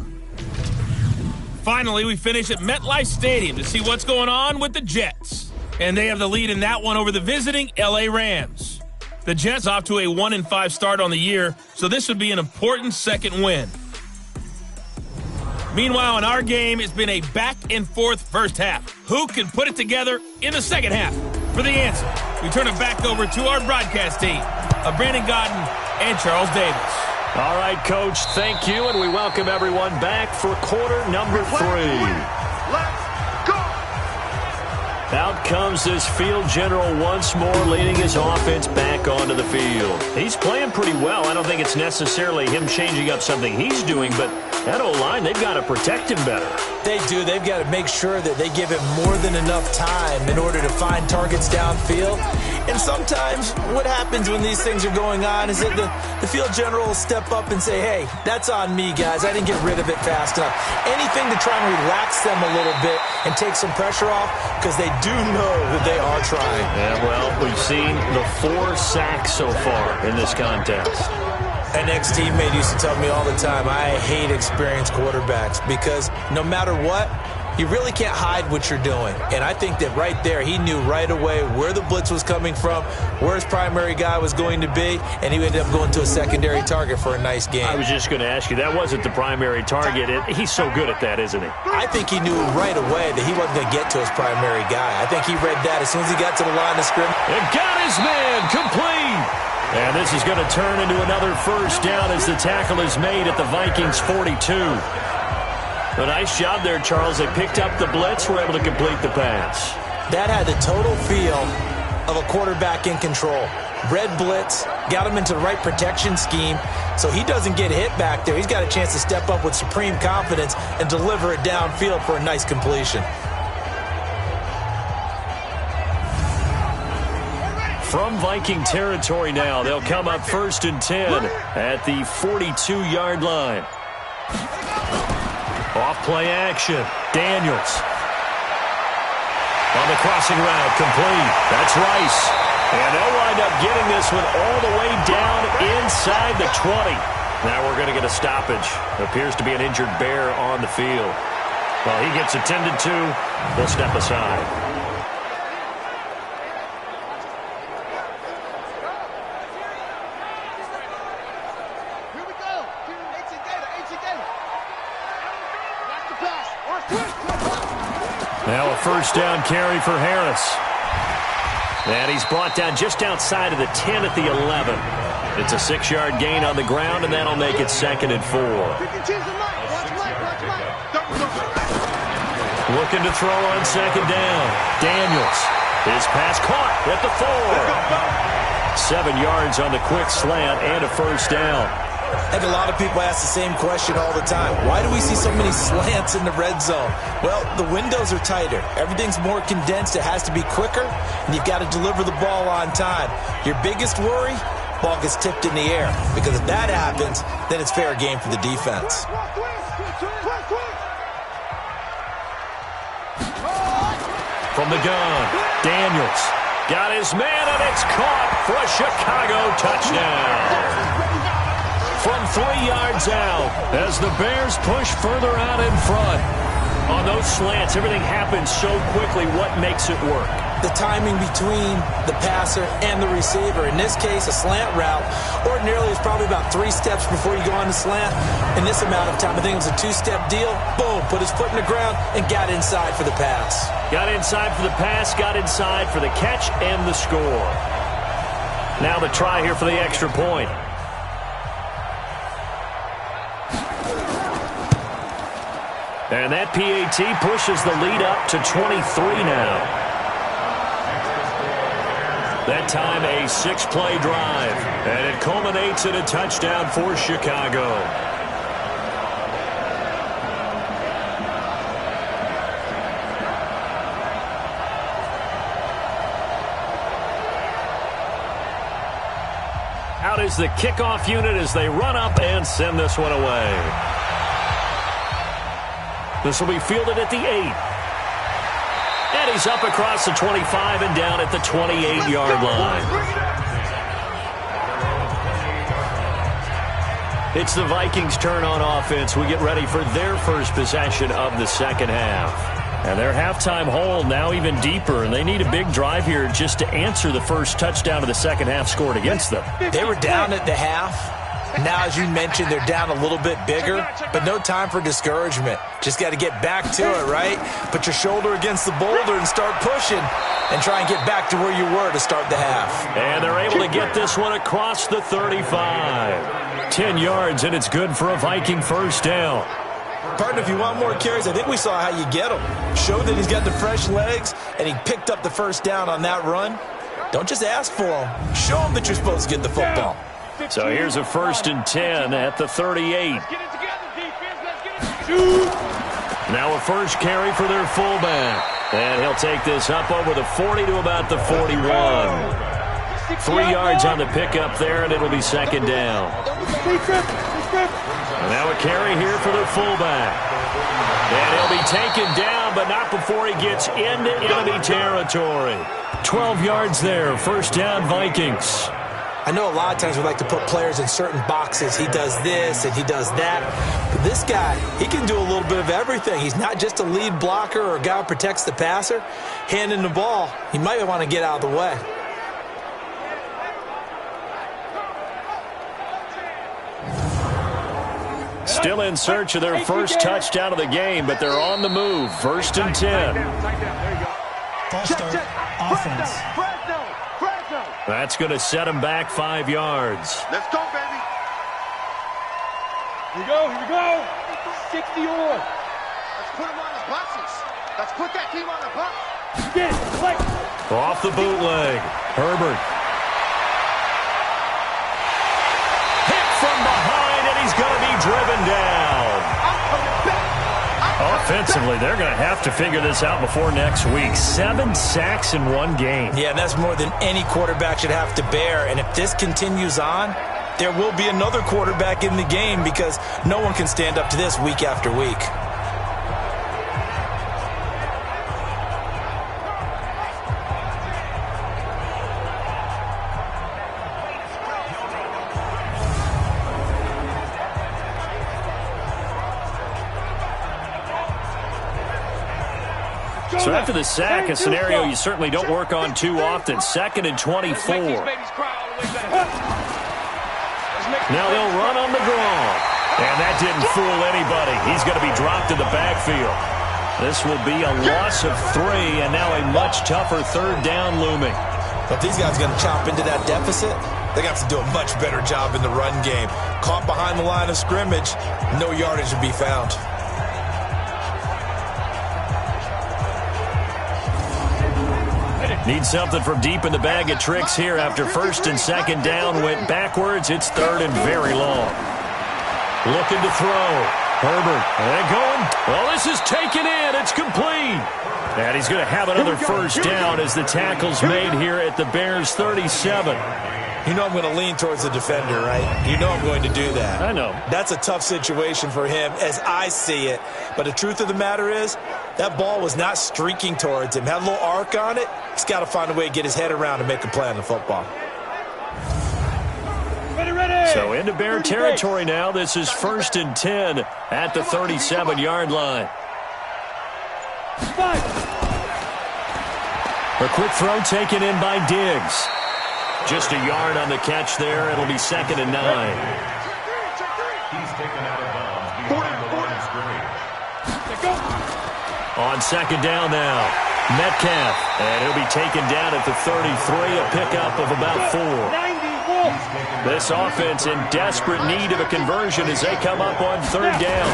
Finally, we finish at MetLife Stadium to see what's going on with the Jets. And they have the lead in that one over the visiting LA Rams. The Jets off to a 1-5 start on the year, so this would be an important second win. Meanwhile, in our game, it's been a back-and-forth first half. Who can put it together in the second half? For the answer, we turn it back over to our broadcast team of Brandon Godden and Charles Davis. All right, Coach, thank you, and we welcome everyone back for quarter number 3. Let's go! Out comes this field general once more, leading his offense back onto the field. He's playing pretty well. I don't think it's necessarily him changing up something he's doing, but that O-line, they've got to protect him better. They do. They've got to make sure that they give him more than enough time in order to find targets downfield. And sometimes what happens when these things are going on is that the field general will step up and say, hey, that's on me, guys. I didn't get rid of it fast enough. Anything to try and relax them a little bit and take some pressure off because they do know that they are trying. Yeah, well, we've seen the 4 sacks so far in this contest. An ex-teammate used to tell me all the time, I hate experienced quarterbacks because no matter what, you really can't hide what you're doing. And I think that right there, he knew right away where the blitz was coming from, where his primary guy was going to be, and he ended up going to a secondary target for a nice game. I was just going to ask you, that wasn't the primary target. He's so good at that, isn't he? I think he knew right away that he wasn't going to get to his primary guy. I think he read that as soon as he got to the line of scrimmage. And got his man complete. And this is going to turn into another first down as the tackle is made at the Vikings 42. A nice job there, Charles. They picked up the blitz, were able to complete the pass. That had the total feel of a quarterback in control. Red blitz, got him into the right protection scheme, so he doesn't get hit back there. He's got a chance to step up with supreme confidence and deliver it downfield for a nice completion. From Viking territory now, they'll come up 1st and 10 at the 42-yard line. Off play action. Daniels. On the crossing route, complete. That's Rice. And they'll wind up getting this one all the way down inside the 20. Now we're going to get a stoppage. Appears to be an injured Bear on the field. While he gets attended to, they'll step aside. Now a first down carry for Harris. And he's brought down just outside of the 10 at the 11. It's a 6-yard gain on the ground, and that'll make it 2nd and 4. Looking to throw on 2nd down. Daniels. His pass caught at the 4. 7 yards on the quick slant and a first down. I think a lot of people ask the same question all the time. Why do we see so many slants in the red zone? Well, the windows are tighter. Everything's more condensed. It has to be quicker, and you've got to deliver the ball on time. Your biggest worry? Ball gets tipped in the air. Because if that happens, then it's fair game for the defense. From the gun, Daniels got his man, and it's caught for a Chicago touchdown. From 3 yards out, as the Bears push further out in front. On those slants, everything happens so quickly. What makes it work? The timing between the passer and the receiver. In this case, a slant route ordinarily is probably about 3 steps before you go on the slant. In this amount of time, I think it was a 2-step deal. Boom, put his foot in the ground and got inside for the pass. Got inside for the pass, got inside for the catch and the score. Now the try here for the extra point. And that PAT pushes the lead up to 23 now. That time a 6-play drive, and it culminates in a touchdown for Chicago. Out is the kickoff unit as they run up and send this one away. This will be fielded at the 8. And he's up across the 25 and down at the 28-yard line. It's the Vikings' turn on offense. We get ready for their first possession of the second half. And their halftime hole now even deeper, and they need a big drive here just to answer the first touchdown of the second half scored against them. They were down at the half. Now, as you mentioned, they're down a little bit bigger, but no time for discouragement. Just got to get back to it, right? Put your shoulder against the boulder and start pushing and try and get back to where you were to start the half. And they're able to get this one across the 35. 10 yards, and it's good for a Viking first down. Partner, if you want more carries, I think we saw how you get him. Show that he's got the fresh legs, and he picked up the first down on that run. Don't just ask for him. Show him that you're supposed to get the football. So here's a 1st and 10 at the 38. Now a first carry for their fullback. And he'll take this up over the 40 to about the 41. 3 yards on the pickup there, and it'll be second down. And now a carry here for the fullback. And he'll be taken down, but not before he gets into enemy territory. 12 yards there, first down Vikings. I know a lot of times we like to put players in certain boxes. He does this and he does that. But this guy, he can do a little bit of everything. He's not just a lead blocker or a guy who protects the passer. Handing the ball, he might want to get out of the way. Still in search of their first touchdown of the game, but they're on the move. 1st and 10. False start, offense. That's going to set him back 5 yards. Let's go, baby. Here we go, here we go. 60 on. Let's put him on his buses. Let's put that team on the bus. Get it, Off the bootleg. Herbert. Hit from behind, and he's going to be driven down. I'm coming back. Offensively, they're going to have to figure this out before next week. 7 sacks in one game. Yeah, that's more than any quarterback should have to bear. And if this continues on, there will be another quarterback in the game because no one can stand up to this week after week. So after the sack, a scenario you certainly don't work on too often. 2nd and 24. Now they'll run on the draw. And that didn't fool anybody. He's going to be dropped in the backfield. This will be a loss of 3, and now a much tougher 3rd down looming. But these guys are going to chop into that deficit. They got to do a much better job in the run game. Caught behind the line of scrimmage, no yardage to be found. Need something from deep in the bag of tricks here after 1st and 2nd down went backwards. It's 3rd and very long. Looking to throw. Herbert, and going. Well, this is taken in. It's complete. And he's going to have another first down as the tackle's made here at the Bears' 37. You know I'm going to lean towards the defender, right? You know I'm going to do that. I know. That's a tough situation for him as I see it. But the truth of the matter is, that ball was not streaking towards him. Had a little arc on it. He's got to find a way to get his head around and make a play on the football. So into Bear territory now. This is 1st and 10 at the 37-yard line. A quick throw taken in by Diggs. Just a yard on the catch there. It'll be 2nd and 9. He's taken out of bounds behind the line of scrimmage. On 2nd down now, Metcalf. And he'll be taken down at the 33, a pickup of about 4. This offense in desperate need of a conversion as they come up on 3rd down.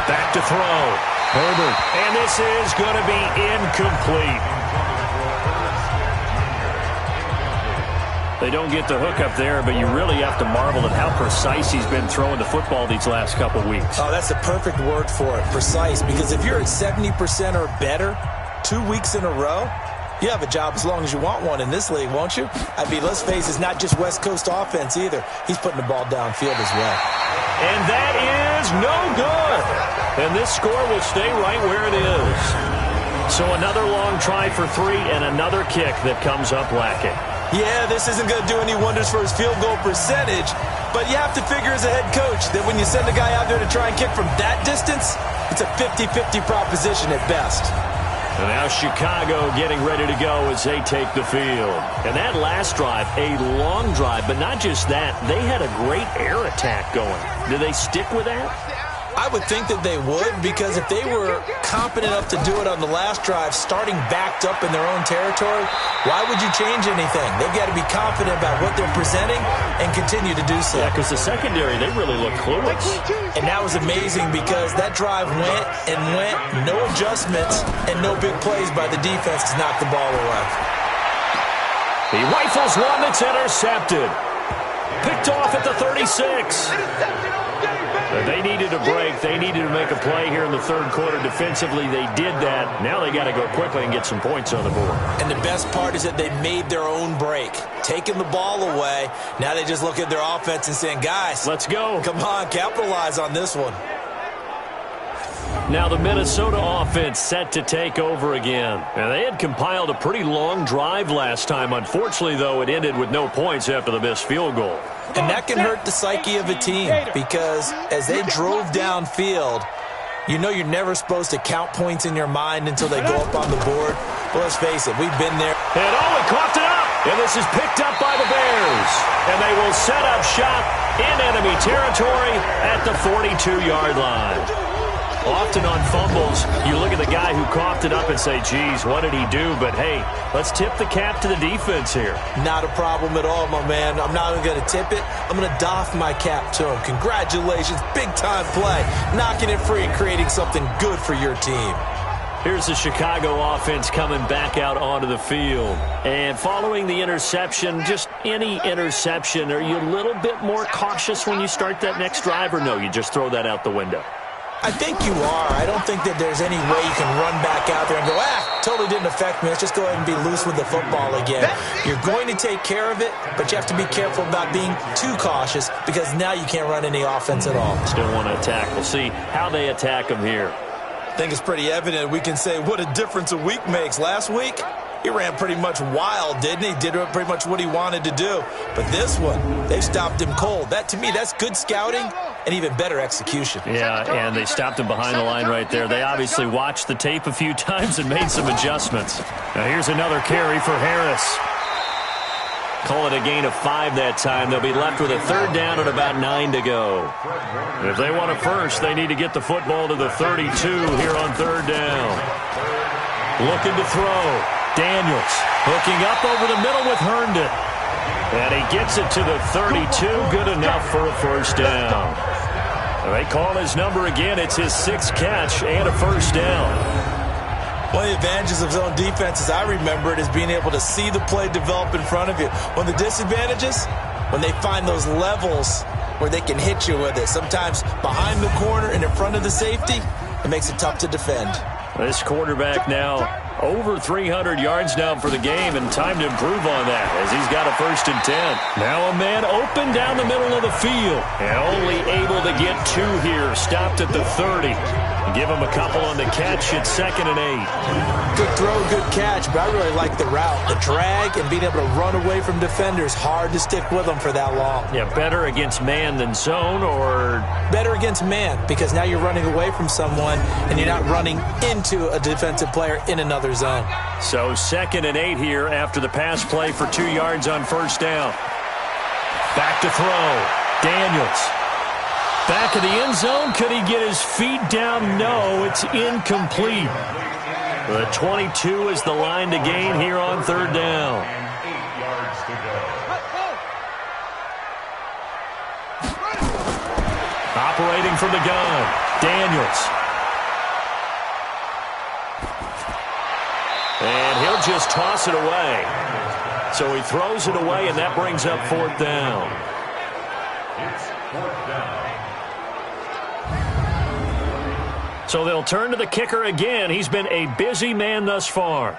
Back to throw. Herbert. And this is going to be incomplete. They don't get the hook up there, but you really have to marvel at how precise he's been throwing the football these last couple weeks. Oh, that's the perfect word for it, precise. Because if you're at 70% or better 2 weeks in a row, you have a job as long as you want one in this league, won't you? I mean, let's face it, it's not just West Coast offense either. He's putting the ball downfield as well. And that is no good. And this score will stay right where it is. So another long try for 3 and another kick that comes up lacking. Yeah, this isn't going to do any wonders for his field goal percentage, but you have to figure as a head coach that when you send a guy out there to try and kick from that distance, it's a 50-50 proposition at best. And now Chicago getting ready to go as they take the field. And that last drive, a long drive, but not just that. They had a great air attack going. Do they stick with that? I would think that they would, because if they were competent enough to do it on the last drive, starting backed up in their own territory, why would you change anything? They've got to be confident about what they're presenting and continue to do so. Yeah, because the secondary, they really look clueless. And that was amazing because that drive went and went, no adjustments, and no big plays by the defense to knock the ball away. He rifles one that's intercepted. Picked off at the 36. They needed a break. They needed to make a play here in the 3rd quarter. Defensively, they did that. Now they got to go quickly and get some points on the board. And the best part is that they made their own break, taking the ball away. Now they just look at their offense and saying, guys, let's go. Come on, capitalize on this one. Now the Minnesota offense set to take over again. And they had compiled a pretty long drive last time. Unfortunately, though, it ended with no points after the missed field goal. And that can hurt the psyche of a team because as they drove downfield, you know you're never supposed to count points in your mind until they go up on the board. Well, let's face it, we've been there. And he coughed it up. And this is picked up by the Bears. And they will set up shop in enemy territory at the 42-yard line. Often on fumbles, you look at the guy who coughed it up and say, geez, what did he do? But, hey, let's tip the cap to the defense here. Not a problem at all, my man. I'm not even going to tip it. I'm going to doff my cap to him. Congratulations. Big-time play. Knocking it free and creating something good for your team. Here's the Chicago offense coming back out onto the field. And following the interception, just any interception, are you a little bit more cautious when you start that next drive, or no, you just throw that out the window? I think you are. I don't think that there's any way you can run back out there and go, totally didn't affect me. Let's just go ahead and be loose with the football again. You're going to take care of it, but you have to be careful about being too cautious because now you can't run any offense at all. Still want to attack. We'll see how they attack them here. I think it's pretty evident. We can say what a difference a week makes. Last week, he ran pretty much wild, didn't he? Did pretty much what he wanted to do. But this one, they stopped him cold. That, to me, that's good scouting and even better execution. Yeah, and they stopped him behind the line right there. They obviously watched the tape a few times and made some adjustments. Now here's another carry for Harris. Call it a gain of 5 that time. They'll be left with a 3rd down and about 9 to go. If they want a first, they need to get the football to the 32 here on 3rd down. Looking to throw. Daniels hooking up over the middle with Herndon. And he gets it to the 32. Good enough for a first down. They call his number again. It's his 6th catch and a first down. One of the advantages of zone defense, as I remember it, is being able to see the play develop in front of you. One of the disadvantages, when they find those levels where they can hit you with it. Sometimes behind the corner and in front of the safety, it makes it tough to defend. This quarterback now over 300 yards now for the game, and time to improve on that as he's got a 1st and 10. Now a man open down the middle of the field, and only able to get 2 here. Stopped at the 30. Give him a couple on the catch at 2nd and 8. Good throw, good catch, but I really like the route. The drag and being able to run away from defenders, hard to stick with them for that long. Yeah, better against man than zone, or? Better against man, because now you're running away from someone and you're not running into a defensive player in another zone. So 2nd and 8 here after the pass play for 2 yards on 1st down. Back to throw. Daniels. Back of the end zone. Could he get his feet down? No, it's incomplete. The 22 is the line to gain here on 3rd down. 8 yards to go. Operating from the gun, Daniels. And he'll just toss it away. So he throws it away, and that brings up 4th down. It's 4th down. So they'll turn to the kicker again. He's been a busy man thus far.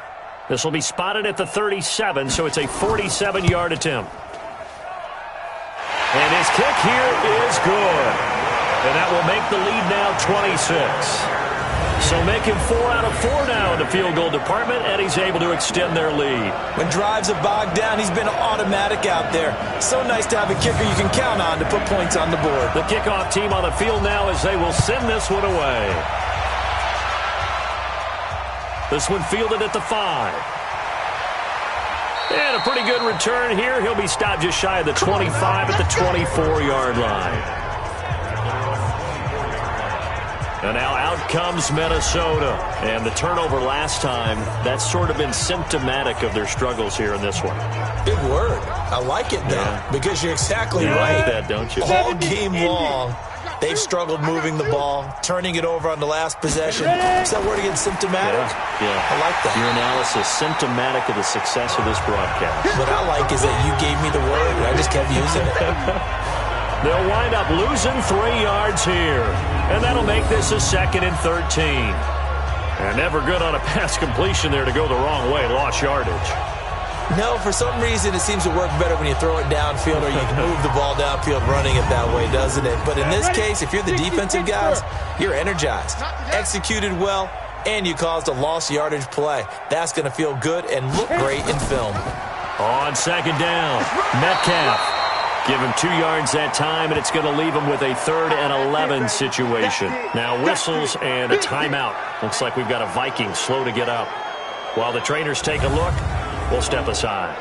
This will be spotted at the 37, so it's a 47-yard attempt. And his kick here is good. And that will make the lead now 26. So making 4 out of 4 now in the field goal department, and he's able to extend their lead. When drives have bogged down, he's been automatic out there. So nice to have a kicker you can count on to put points on the board. The kickoff team on the field now as they will send this one away. This one fielded at the 5. And a pretty good return here. He'll be stopped just shy of the 25 at the 24-yard line. And now out comes Minnesota. And the turnover last time, that's sort of been symptomatic of their struggles here in this one. Big word. I like it, though, because you're exactly you right. like that, don't you? All game long, they've struggled moving the ball, turning it over on the last possession. Is that word again, symptomatic? Yeah. I like that. Your analysis, symptomatic of the success of this broadcast. What I like is that you gave me the word, and I just kept using it. They'll wind up losing 3 yards here. And that'll make this a 2nd and 13. And never good on a pass completion there to go the wrong way. Lost yardage. No, for some reason it seems to work better when you throw it downfield or you can move the ball downfield running it that way, doesn't it? But in this case, if you're the defensive guys, you're energized, executed well, and you caused a lost yardage play. That's going to feel good and look great in film. On 2nd down, Metcalf. Give him 2 yards that time, and it's going to leave him with a 3rd and 11 situation. Now whistles and a timeout. Looks like we've got a Viking slow to get up. While the trainers take a look, we'll step aside.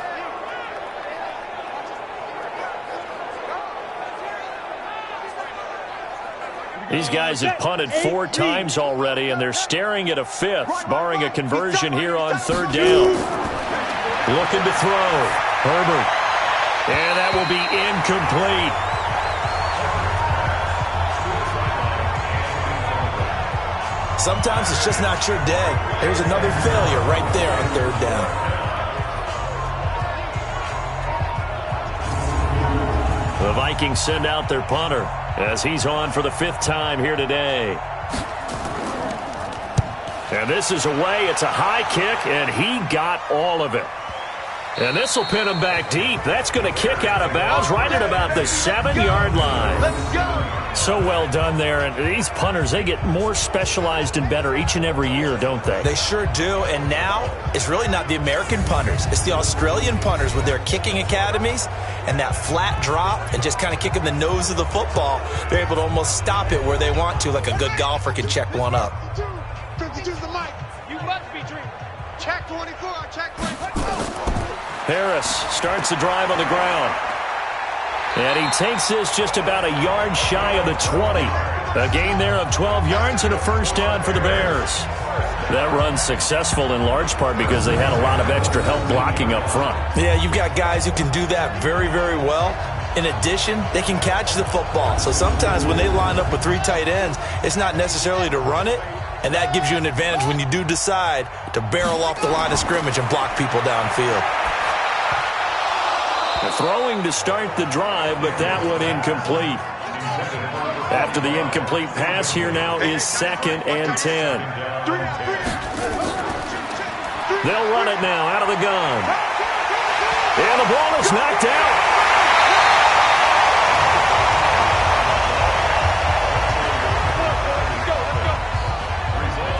These guys have punted 4 times already, and they're staring at a 5th, barring a conversion here on 3rd down. Looking to throw. Herbert. And that will be incomplete. Sometimes it's just not your day. There's another failure right there on 3rd down. The Vikings send out their punter as he's on for the 5th time here today. And this is away. It's a high kick, and he got all of it. And this will pin him back deep. That's going to kick out of bounds right at about the 7-yard line. Let's go. So well done there. And these punters, they get more specialized and better each and every year, don't they? They sure do. And now it's really not the American punters. It's the Australian punters with their kicking academies and that flat drop and just kind of kicking the nose of the football. They're able to almost stop it where they want to, like a good golfer can check one up. 52's the mic. You must be dreaming. Check 24. Check 24. Harris starts the drive on the ground. And he takes this just about a yard shy of the 20. A gain there of 12 yards and a 1st down for the Bears. That run's successful in large part because they had a lot of extra help blocking up front. Yeah, you've got guys who can do that very, very well. In addition, they can catch the football. So sometimes when they line up with 3 tight ends, it's not necessarily to run it. And that gives you an advantage when you do decide to barrel off the line of scrimmage and block people downfield. Throwing to start the drive, but that one incomplete. After the incomplete pass, here now is 2nd and 10. They'll run it now out of the gun. And the ball is knocked out.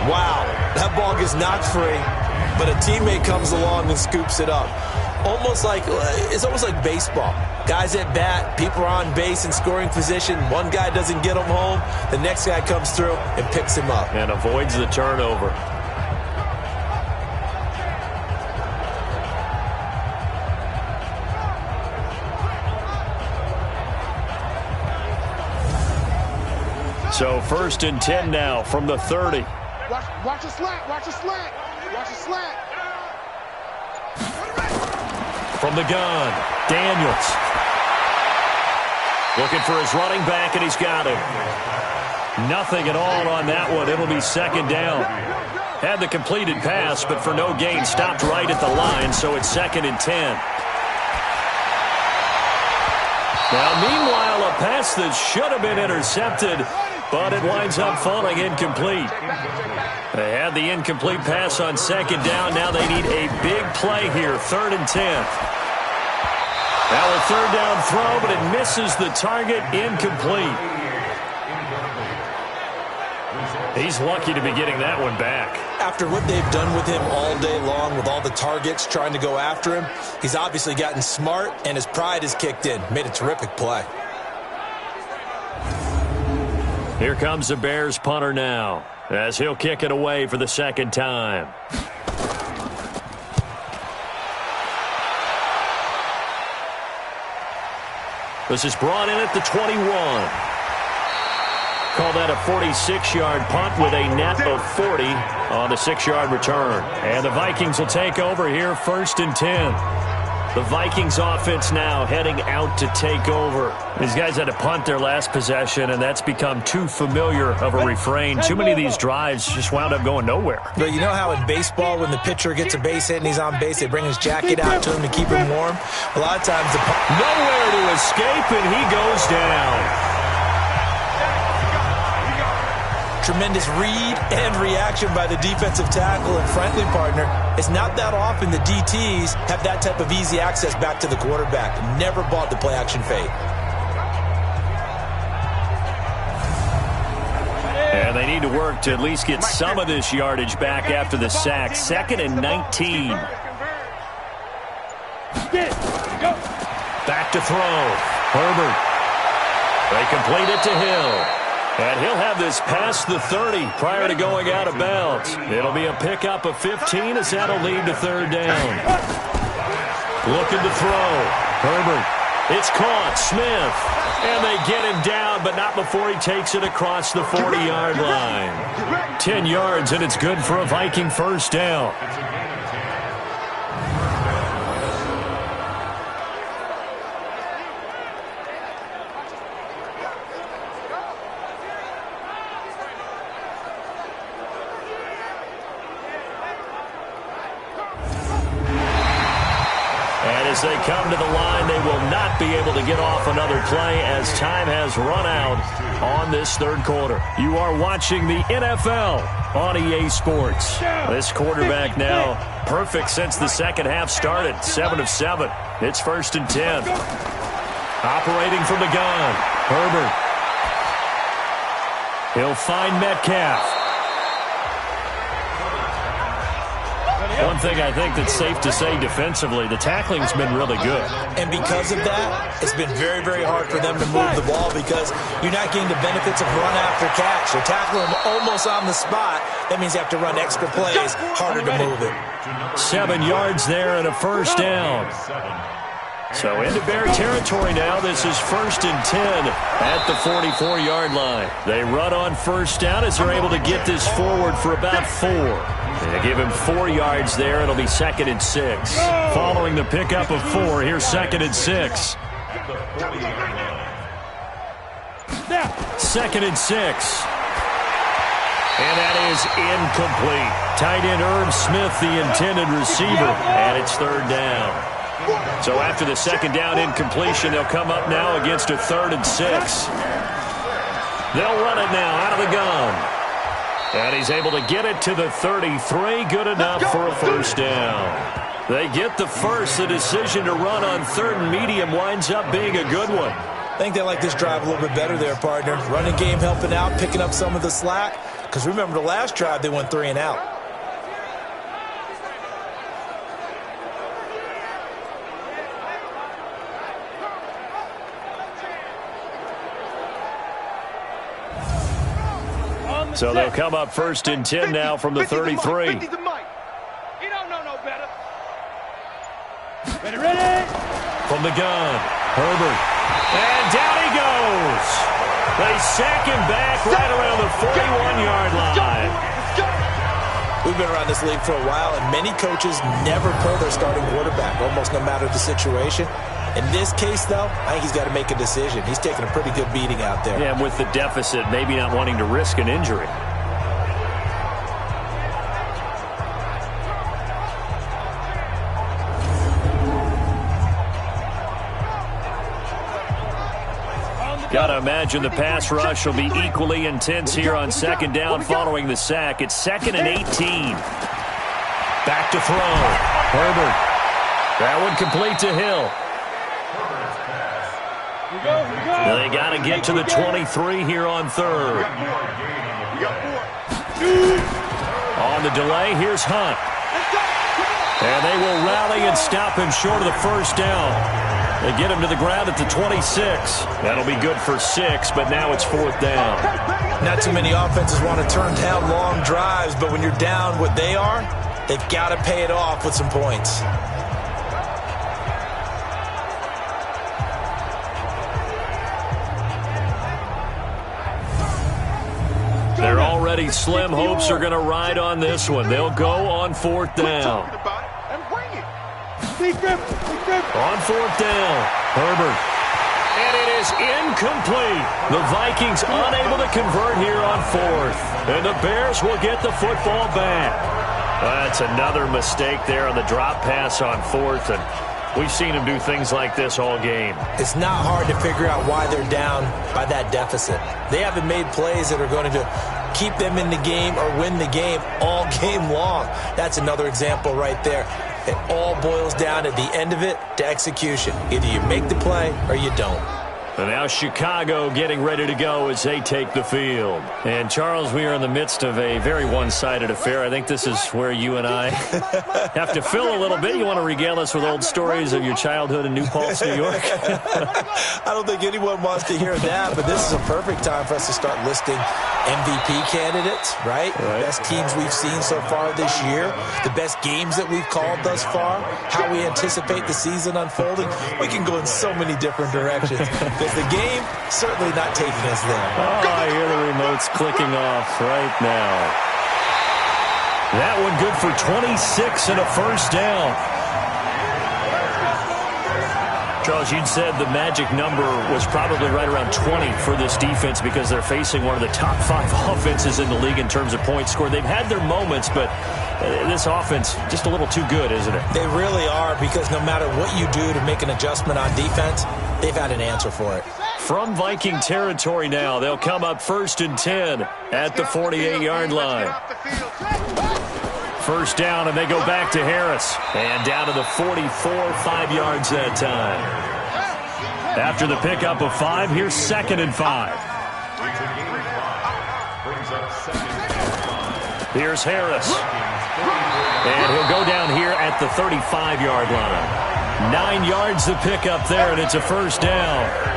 Wow, that ball gets knocked free, but a teammate comes along and scoops it up. It's almost like baseball. Guys at bat, people are on base in scoring position. One guy doesn't get him home. The next guy comes through and picks him up. And avoids the turnover. So 1st and 10 now from the 30. Watch a slant. Watch a slant. Watch a slant. From the gun, Daniels. Looking for his running back, and he's got him. Nothing at all on that one. It'll be 2nd down. Had the completed pass, but for no gain, stopped right at the line, so it's 2nd and 10. Now, meanwhile, a pass that should have been intercepted, but it winds up falling incomplete. They had the incomplete pass on 2nd down. Now they need a big play here, 3rd and 10. Now a 3rd down throw, but it misses the target, incomplete. He's lucky to be getting that one back. After what they've done with him all day long, with all the targets trying to go after him, he's obviously gotten smart, and his pride has kicked in. Made a terrific play. Here comes the Bears punter now, as he'll kick it away for the 2nd time. This is brought in at the 21. Call that a 46-yard punt with a net of 40 on the 6-yard return. And the Vikings will take over here, 1st and 10. The Vikings offense now heading out to take over. These guys had to punt their last possession, and that's become too familiar of a refrain. Too many of these drives just wound up going nowhere. But you know how in baseball, when the pitcher gets a base hit and he's on base, they bring his jacket out to him to keep him warm? A lot of times nowhere to escape, and he goes down. Tremendous read and reaction by the defensive tackle and friendly partner. It's not that often the DTs have that type of easy access back to the quarterback. Never bought the play-action fake. And they need to work to at least get some of this yardage back after the sack. 2nd and 19. Back to throw. Herbert. They complete it to Hill. And he'll have this past the 30 prior to going out of bounds. It'll be a pickup of 15 as that'll lead to 3rd down. Looking to throw. Herbert. It's caught. Smith. And they get him down, but not before he takes it across the 40-yard line. 10 yards, and it's good for a Viking 1st down. As they come to the line, they will not be able to get off another play as time has run out on this 3rd quarter. You are watching the NFL on EA Sports. This quarterback now perfect since the 2nd half started. 7 of 7. It's 1st and 10. Operating from the gun. Herbert. He'll find Metcalf. One thing I think that's safe to say defensively, the tackling's been really good. And because of that, it's been very, very hard for them to move the ball because you're not getting the benefits of run after catch. They're tackling them almost on the spot. That means you have to run extra plays, harder to move it. 7 yards there and a 1st down. So into Bear territory now. This is 1st and 10 at the 44-yard line. They run on 1st down as they're able to get this forward for about 4. They give him 4 yards there. It'll be 2nd and 6. Following the pickup of 4, here's 2nd and 6. 2nd and 6. And that is incomplete. Tight end Irv Smith, the intended receiver, and it's 3rd down. So after the second down incompletion, they'll come up now against a 3rd and 6. They'll run it now out of the gun. And he's able to get it to the 33. Good enough for a first down. They get the first. The decision to run on 3rd and medium winds up being a good one. I think they like this drive a little bit better there, partner. Running game helping out, picking up some of the slack. Because remember, the last drive, they went 3 and out. So they'll come up 1st and 10 now from the 33. You don't know no better. Ready? From the gun, Herbert. And down he goes. They sack him back right around the 41-yard line. We've been around this league for a while, and many coaches never pull their starting quarterback, almost no matter the situation. In this case, though, I think he's got to make a decision. He's taking a pretty good beating out there. Yeah, and with the deficit, maybe not wanting to risk an injury. Got to imagine the pass rush will be equally intense here on 2nd down following the sack. It's 2nd and 18. Back to throw. Herbert. That one complete to Hill. They got to get to the 23 here on 3rd. On the delay, here's Hunt. And they will rally and stop him short of the first down. They get him to the ground at the 26. That'll be good for 6, but now it's 4th down. Not too many offenses want to turn down long drives, but when you're down what they are, they've got to pay it off with some points. They're already slim hopes are going to ride on this one. They'll go on 4th down. On 4th down, Herbert. And it is incomplete. The Vikings unable to convert here on 4th. And the Bears will get the football back. That's another mistake there on the drop pass on 4th. And we've seen him do things like this all game. It's not hard to figure out why they're down by that deficit. They haven't made plays that are going to keep them in the game or win the game all game long. That's another example right there. It all boils down at the end of it to execution. Either you make the play or you don't. And now Chicago getting ready to go as they take the field. And, Charles, we are in the midst of a very one-sided affair. I think this is where you and I have to fill a little bit. You want to regale us with old stories of your childhood in New Paltz, New York? I don't think anyone wants to hear that, but this is a perfect time for us to start listing MVP candidates, right? Best teams we've seen so far this year, the best games that we've called thus far, how we anticipate the season unfolding. We can go in so many different directions. The game certainly not taking us there. Oh, I hear the remotes clicking off right now. That one good for 26 and a first down. Charles, you'd said the magic number was probably right around 20 for this defense because they're facing one of the top 5 offenses in the league in terms of points scored. They've had their moments, but this offense just a little too good, isn't it? They really are, because no matter what you do to make an adjustment on defense, they've had an answer for it. From Viking territory now, they'll come up 1st and 10 at the 48-yard line. First down, and they go back to Harris. And down to the 44, 5 yards that time. After the pickup of 5, here's 2nd and 5. Here's Harris. And he'll go down here at the 35-yard line. 9 yards the pickup there, and it's a first down.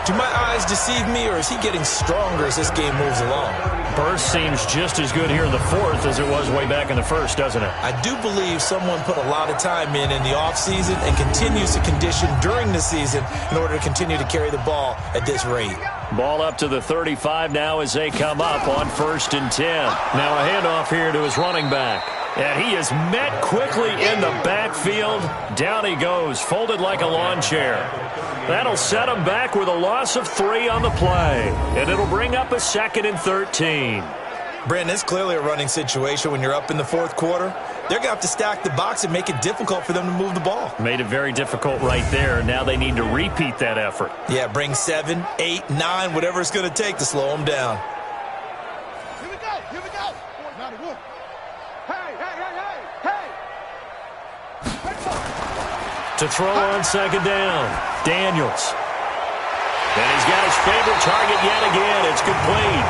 Do my eyes deceive me, or is he getting stronger as this game moves along? Burst seems just as good here in the 4th as it was way back in the 1st, doesn't it? I do believe someone put a lot of time in the offseason and continues to condition during the season in order to continue to carry the ball at this rate. Ball up to the 35 now as they come up on 1st and 10. Now a handoff here to his running back. And he is met quickly in the backfield. Down he goes, folded like a lawn chair. That'll set him back with a loss of 3 on the play. And it'll bring up a 2nd and 13. Brandon, it's clearly a running situation when you're up in the 4th quarter. they're going to have to stack the box and make it difficult for them to move the ball. Made it very difficult right there. Now they need to repeat that effort. Yeah, bring 7, 8, 9, whatever it's going to take to slow them down. Here we go. Here we go. Hey, hey, hey, hey, hey. To throw on second down, Daniels. And he's got his favorite target yet again. It's complete.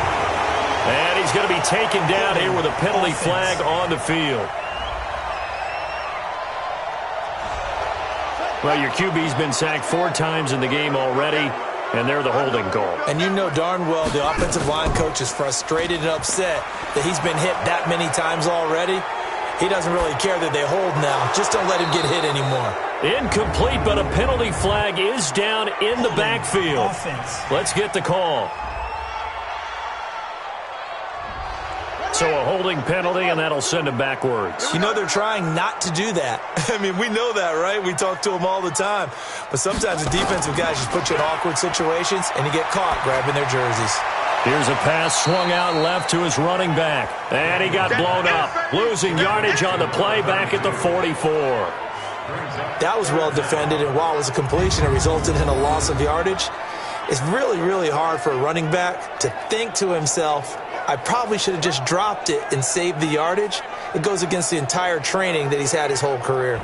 And he's going to be taken down here with a penalty flag on the field. Well, your QB's been sacked 4 times in the game already, and they're the holding call. And you know darn well the offensive line coach is frustrated and upset that he's been hit that many times already. He doesn't really care that they hold now. Just don't let him get hit anymore. Incomplete, but a penalty flag is down in the backfield. Let's get the call. So a holding penalty, and that'll send him backwards. You know they're trying not to do that. I mean, we know that, right? We talk to them all the time. But sometimes the defensive guys just put you in awkward situations, and you get caught grabbing their jerseys. Here's a pass swung out left to his running back. And he got blown up. Losing yardage on the play back at the 44. That was well defended, and while it was a completion, it resulted in a loss of yardage. It's really, really hard for a running back to think to himself, I probably should have just dropped it and saved the yardage. It goes against the entire training that he's had his whole career.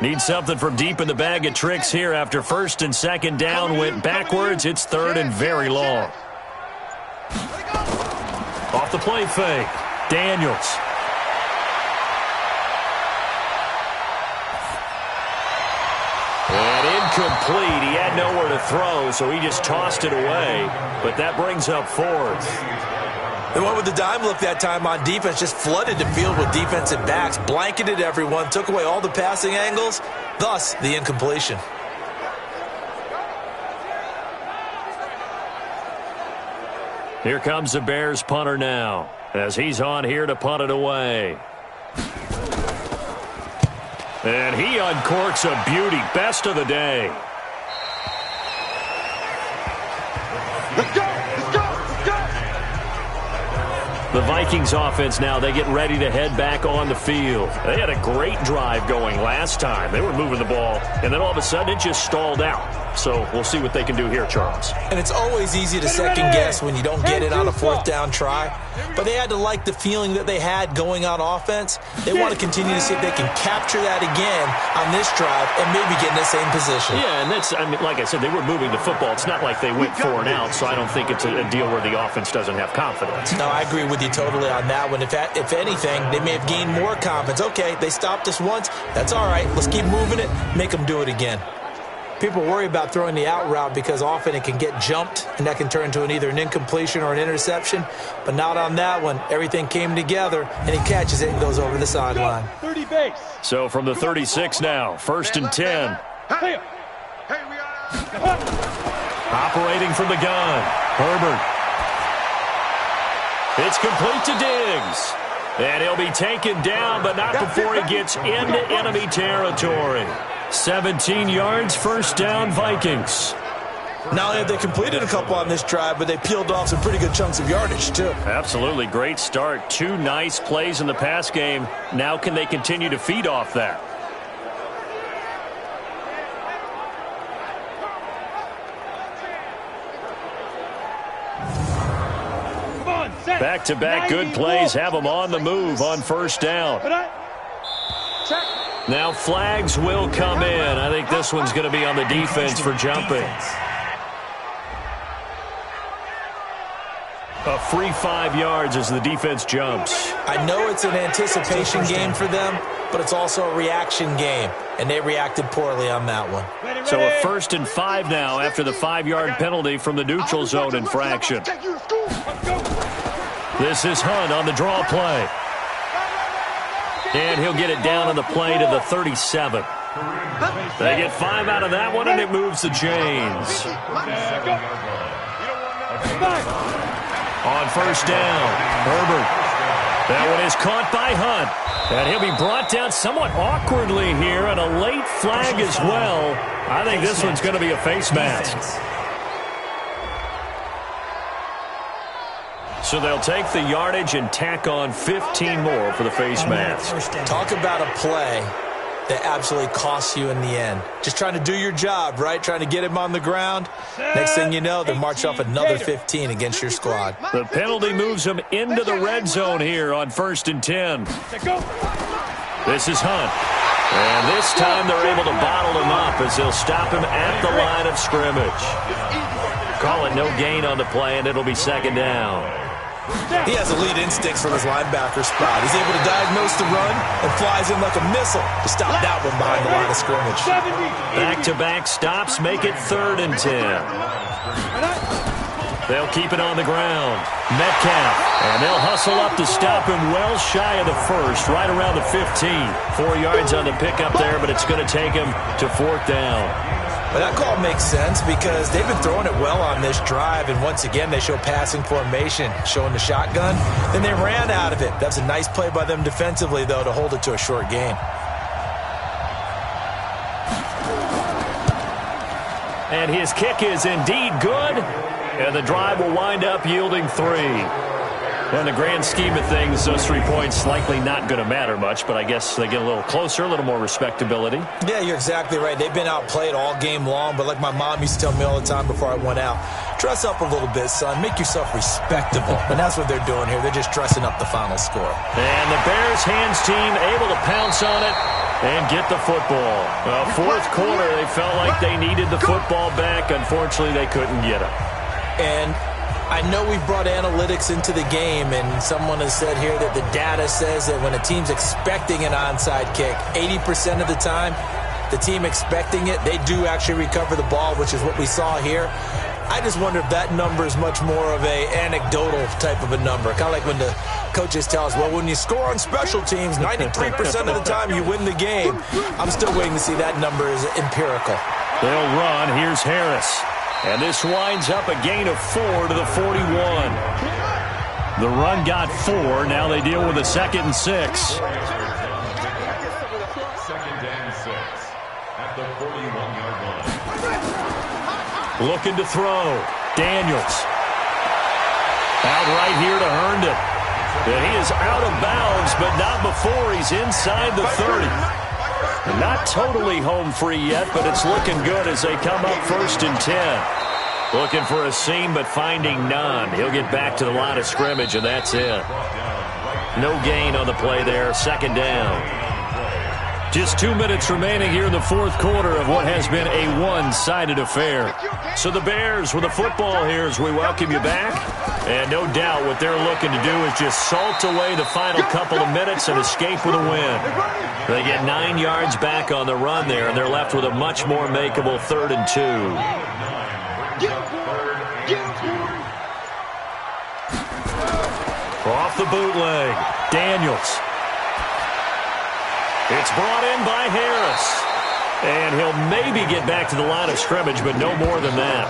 Need something from deep in the bag of tricks here after first and second down went backwards. It's third and very long. Off the play fake. Daniels. And incomplete. He had nowhere to throw, so he just tossed it away. But that brings up fourth. They went with the dime look that time on defense, just flooded the field with defensive backs, blanketed everyone, took away all the passing angles, thus the incompletion. Here comes the Bears punter now, as he's on here to punt it away. And he uncorks a beauty. Best of the day. Let's go. Let's go. Let's go. The Vikings offense now, they get ready to head back on the field. They had a great drive going last time. They were moving the ball, and then all of a sudden it just stalled out. So we'll see what they can do here, Charles. And it's always easy to second guess when you don't get it on a fourth down try. But they had to like the feeling that they had going on offense. They want to continue to see if they can capture that again on this drive and maybe get in the same position. Yeah, and that's, I mean, like I said, they were moving the football. It's not like they went 4 and out, so I don't think it's a deal where the offense doesn't have confidence. No, I agree with you totally on that one. If anything, they may have gained more confidence. Okay, they stopped us once. That's all right. Let's keep moving it. Make them do it again. People worry about throwing the out route because often it can get jumped, and that can turn into either an incompletion or an interception. But not on that one. Everything came together, and he catches it and goes over the sideline. 30 base. So from the 36 now, first and 10. Hey, we are. Operating from the gun, Herbert. It's complete to Diggs. And he'll be taken down, but not before he gets into enemy territory. 17 yards, first down, Vikings. Not only have they completed a couple on this drive, but they peeled off some pretty good chunks of yardage, too. Absolutely great start. 2 nice plays in the pass game. Now can they continue to feed off that? Back-to-back good plays have them on the move on first down. Now flags will come in. I think this one's going to be on the defense for jumping. A free 5 yards as the defense jumps. I know it's an anticipation game for them, but it's also a reaction game, and they reacted poorly on that one. So a first and 5 now after the 5-yard penalty from the neutral zone infraction. This is Hunt on the draw play. And he'll get it down on the play to the 37. They get 5 out of that one, and it moves the chains. On first down, Herbert. That one is caught by Hunt. And he'll be brought down somewhat awkwardly here, and a late flag as well. I think this one's going to be a face mask. So they'll take the yardage and tack on 15 more for the face mask. Talk about a play that absolutely costs you in the end. Just trying to do your job, right? Trying to get him on the ground. Next thing you know, they march off another 15 against your squad. The penalty moves them into the red zone here on 1st and 10. This is Hunt. And this time they're able to bottle him up as they'll stop him at the line of scrimmage. Call it no gain on the play, and it'll be 2nd down. He has elite instincts from his linebacker spot. He's able to diagnose the run and flies in like a missile to stop that one behind the line of scrimmage. Back-to-back stops make it 3rd and 10. They'll keep it on the ground. Metcalf, and they'll hustle up to stop him well shy of the 1st, right around the 15. 4 yards on the pickup there, but it's going to take him to 4th down. But that call makes sense because they've been throwing it well on this drive, and once again they show passing formation, showing the shotgun. Then they ran out of it. That's a nice play by them defensively, though, to hold it to a short gain. And his kick is indeed good, and the drive will wind up yielding 3. In the grand scheme of things, those 3 points likely not going to matter much, but I guess they get a little closer, a little more respectability. Yeah, you're exactly right. They've been outplayed all game long, but like my mom used to tell me all the time before I went out, dress up a little bit, son. Make yourself respectable. And that's what they're doing here. They're just dressing up the final score. And the Bears hands team able to pounce on it and get the football. Well, 4th quarter, they felt like they needed the football back. Unfortunately, they couldn't get it. And I know we've brought analytics into the game, and someone has said here that the data says that when a team's expecting an onside kick, 80% of the time, the team expecting it, they do actually recover the ball, which is what we saw here. I just wonder if that number is much more of a anecdotal type of a number. Kind of like when the coaches tell us, well, when you score on special teams, 93% of the time you win the game. I'm still waiting to see that number is empirical. They'll run. Here's Harris. And this winds up a gain of 4 to the 41. The run got 4. Now they deal with a 2nd and 6. 2nd and 6 at the 41-yard line. Looking to throw. Daniels. Out right here to Herndon. And he is out of bounds, but not before he's inside the 30. Not totally home free yet, but it's looking good as they come up 1st and 10. Looking for a seam, but finding none. He'll get back to the line of scrimmage, and that's it. No gain on the play there. 2nd down. Just 2 minutes remaining here in the 4th quarter of what has been a one-sided affair. So the Bears with the football here as we welcome you back. And no doubt what they're looking to do is just salt away the final couple of minutes and escape with a win. They get 9 yards back on the run there, and they're left with a much more makeable 3rd and 2. Off the bootleg. Daniels. It's brought in by Harris. And he'll maybe get back to the line of scrimmage, but no more than that.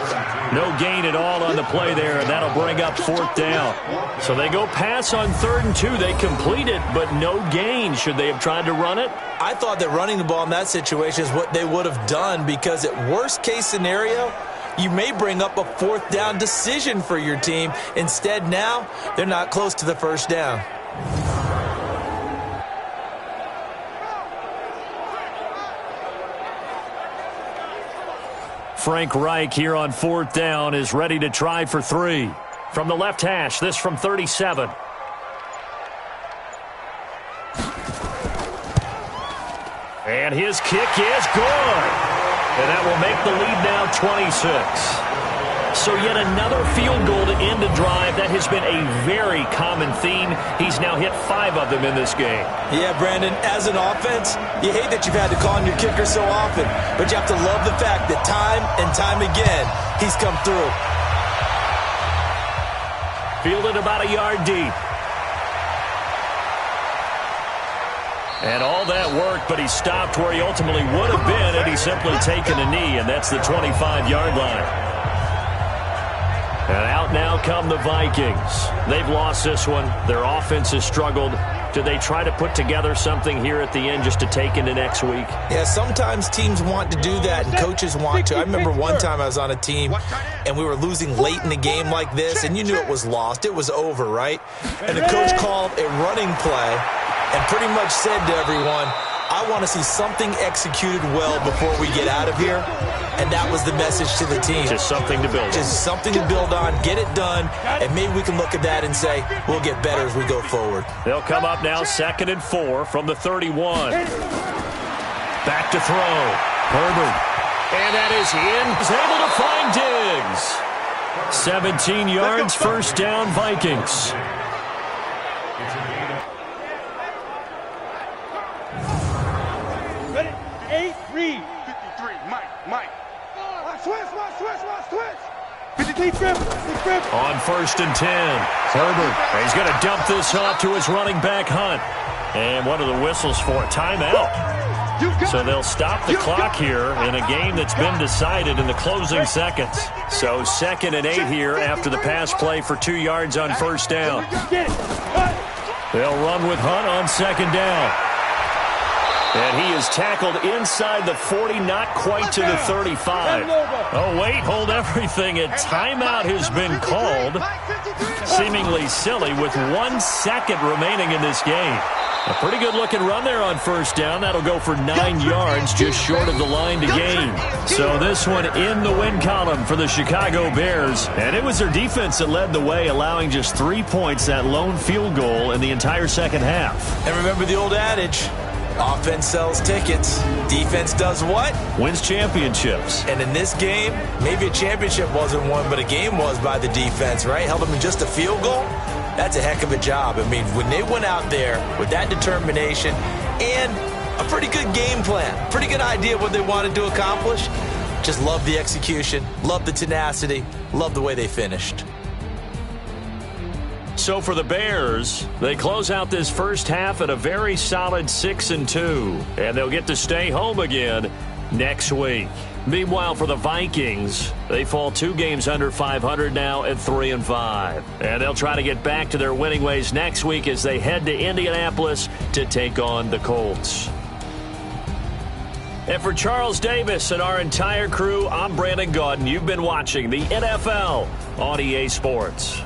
No gain at all on the play there, and that'll bring up 4th down. So they go pass on 3rd and 2. They complete it, but no gain. Should they have tried to run it? I thought that running the ball in that situation is what they would have done, because at worst case scenario, you may bring up a 4th down decision for your team. Instead, now, they're not close to the 1st down. Frank Reich here on 4th down is ready to try for 3. From the left hash, this from 37. And his kick is good. And that will make the lead now 26. So yet another field goal to end a drive. That has been a very common theme. He's now hit 5 of them in this game. Yeah, Brandon, as an offense, you hate that you've had to call on your kicker so often, but you have to love the fact that time and time again, he's come through. Fielded about a yard deep. And all that work, but he stopped where he ultimately would have been had he simply taken a knee, and that's the 25-yard line. And out up now come the Vikings. They've lost this one. Their offense has struggled. Do they try to put together something here at the end just to take into next week? Yeah, sometimes teams want to do that and coaches want to. I remember one time I was on a team and we were losing late in the game like this, and you knew it was lost. It was over, right? And the coach called a running play and pretty much said to everyone, I want to see something executed well before we get out of here. And that was the message to the team. Just something to build on. Just something to build on, get it done, and maybe we can look at that and say, we'll get better as we go forward. They'll come up now 2nd and 4 from the 31. Back to throw. Herbert. And that is in. He's able to find Diggs. 17 yards, first down, Vikings. Ready? 8, read. 53, Mike. Switch. 53, grip. On 1st and 10, Herbert. He's going to dump this off to his running back, Hunt. And what are the whistles for? Timeout. So they'll stop the clock here in a game that's been decided in the closing seconds. So 2nd and 8 here after the pass play for 2 yards on 1st down. They'll run with Hunt on 2nd down. And he is tackled inside the 40, not quite to the 35. Oh, wait, hold everything. A timeout has been called. Seemingly silly with 1 second remaining in this game. A pretty good-looking run there on 1st down. That'll go for 9 yards, just short of the line to gain. So this one in the win column for the Chicago Bears. And it was their defense that led the way, allowing just 3 points, that lone field goal in the entire second half. And remember the old adage, offense sells tickets. Defense does what? Wins championships. And in this game, maybe a championship wasn't won, but a game was by the defense, right? Held them to just a field goal. That's a heck of a job. I mean, when they went out there with that determination and a pretty good game plan, pretty good idea of what they wanted to accomplish, just love the execution, love the tenacity, love the way they finished. So for the Bears, they close out this first half at a very solid 6-2, and they'll get to stay home again next week. Meanwhile, for the Vikings, they fall 2 games under 500 now at 3-5. And they'll try to get back to their winning ways next week as they head to Indianapolis to take on the Colts. And for Charles Davis and our entire crew, I'm Brandon Gaudin. You've been watching the NFL on EA Sports.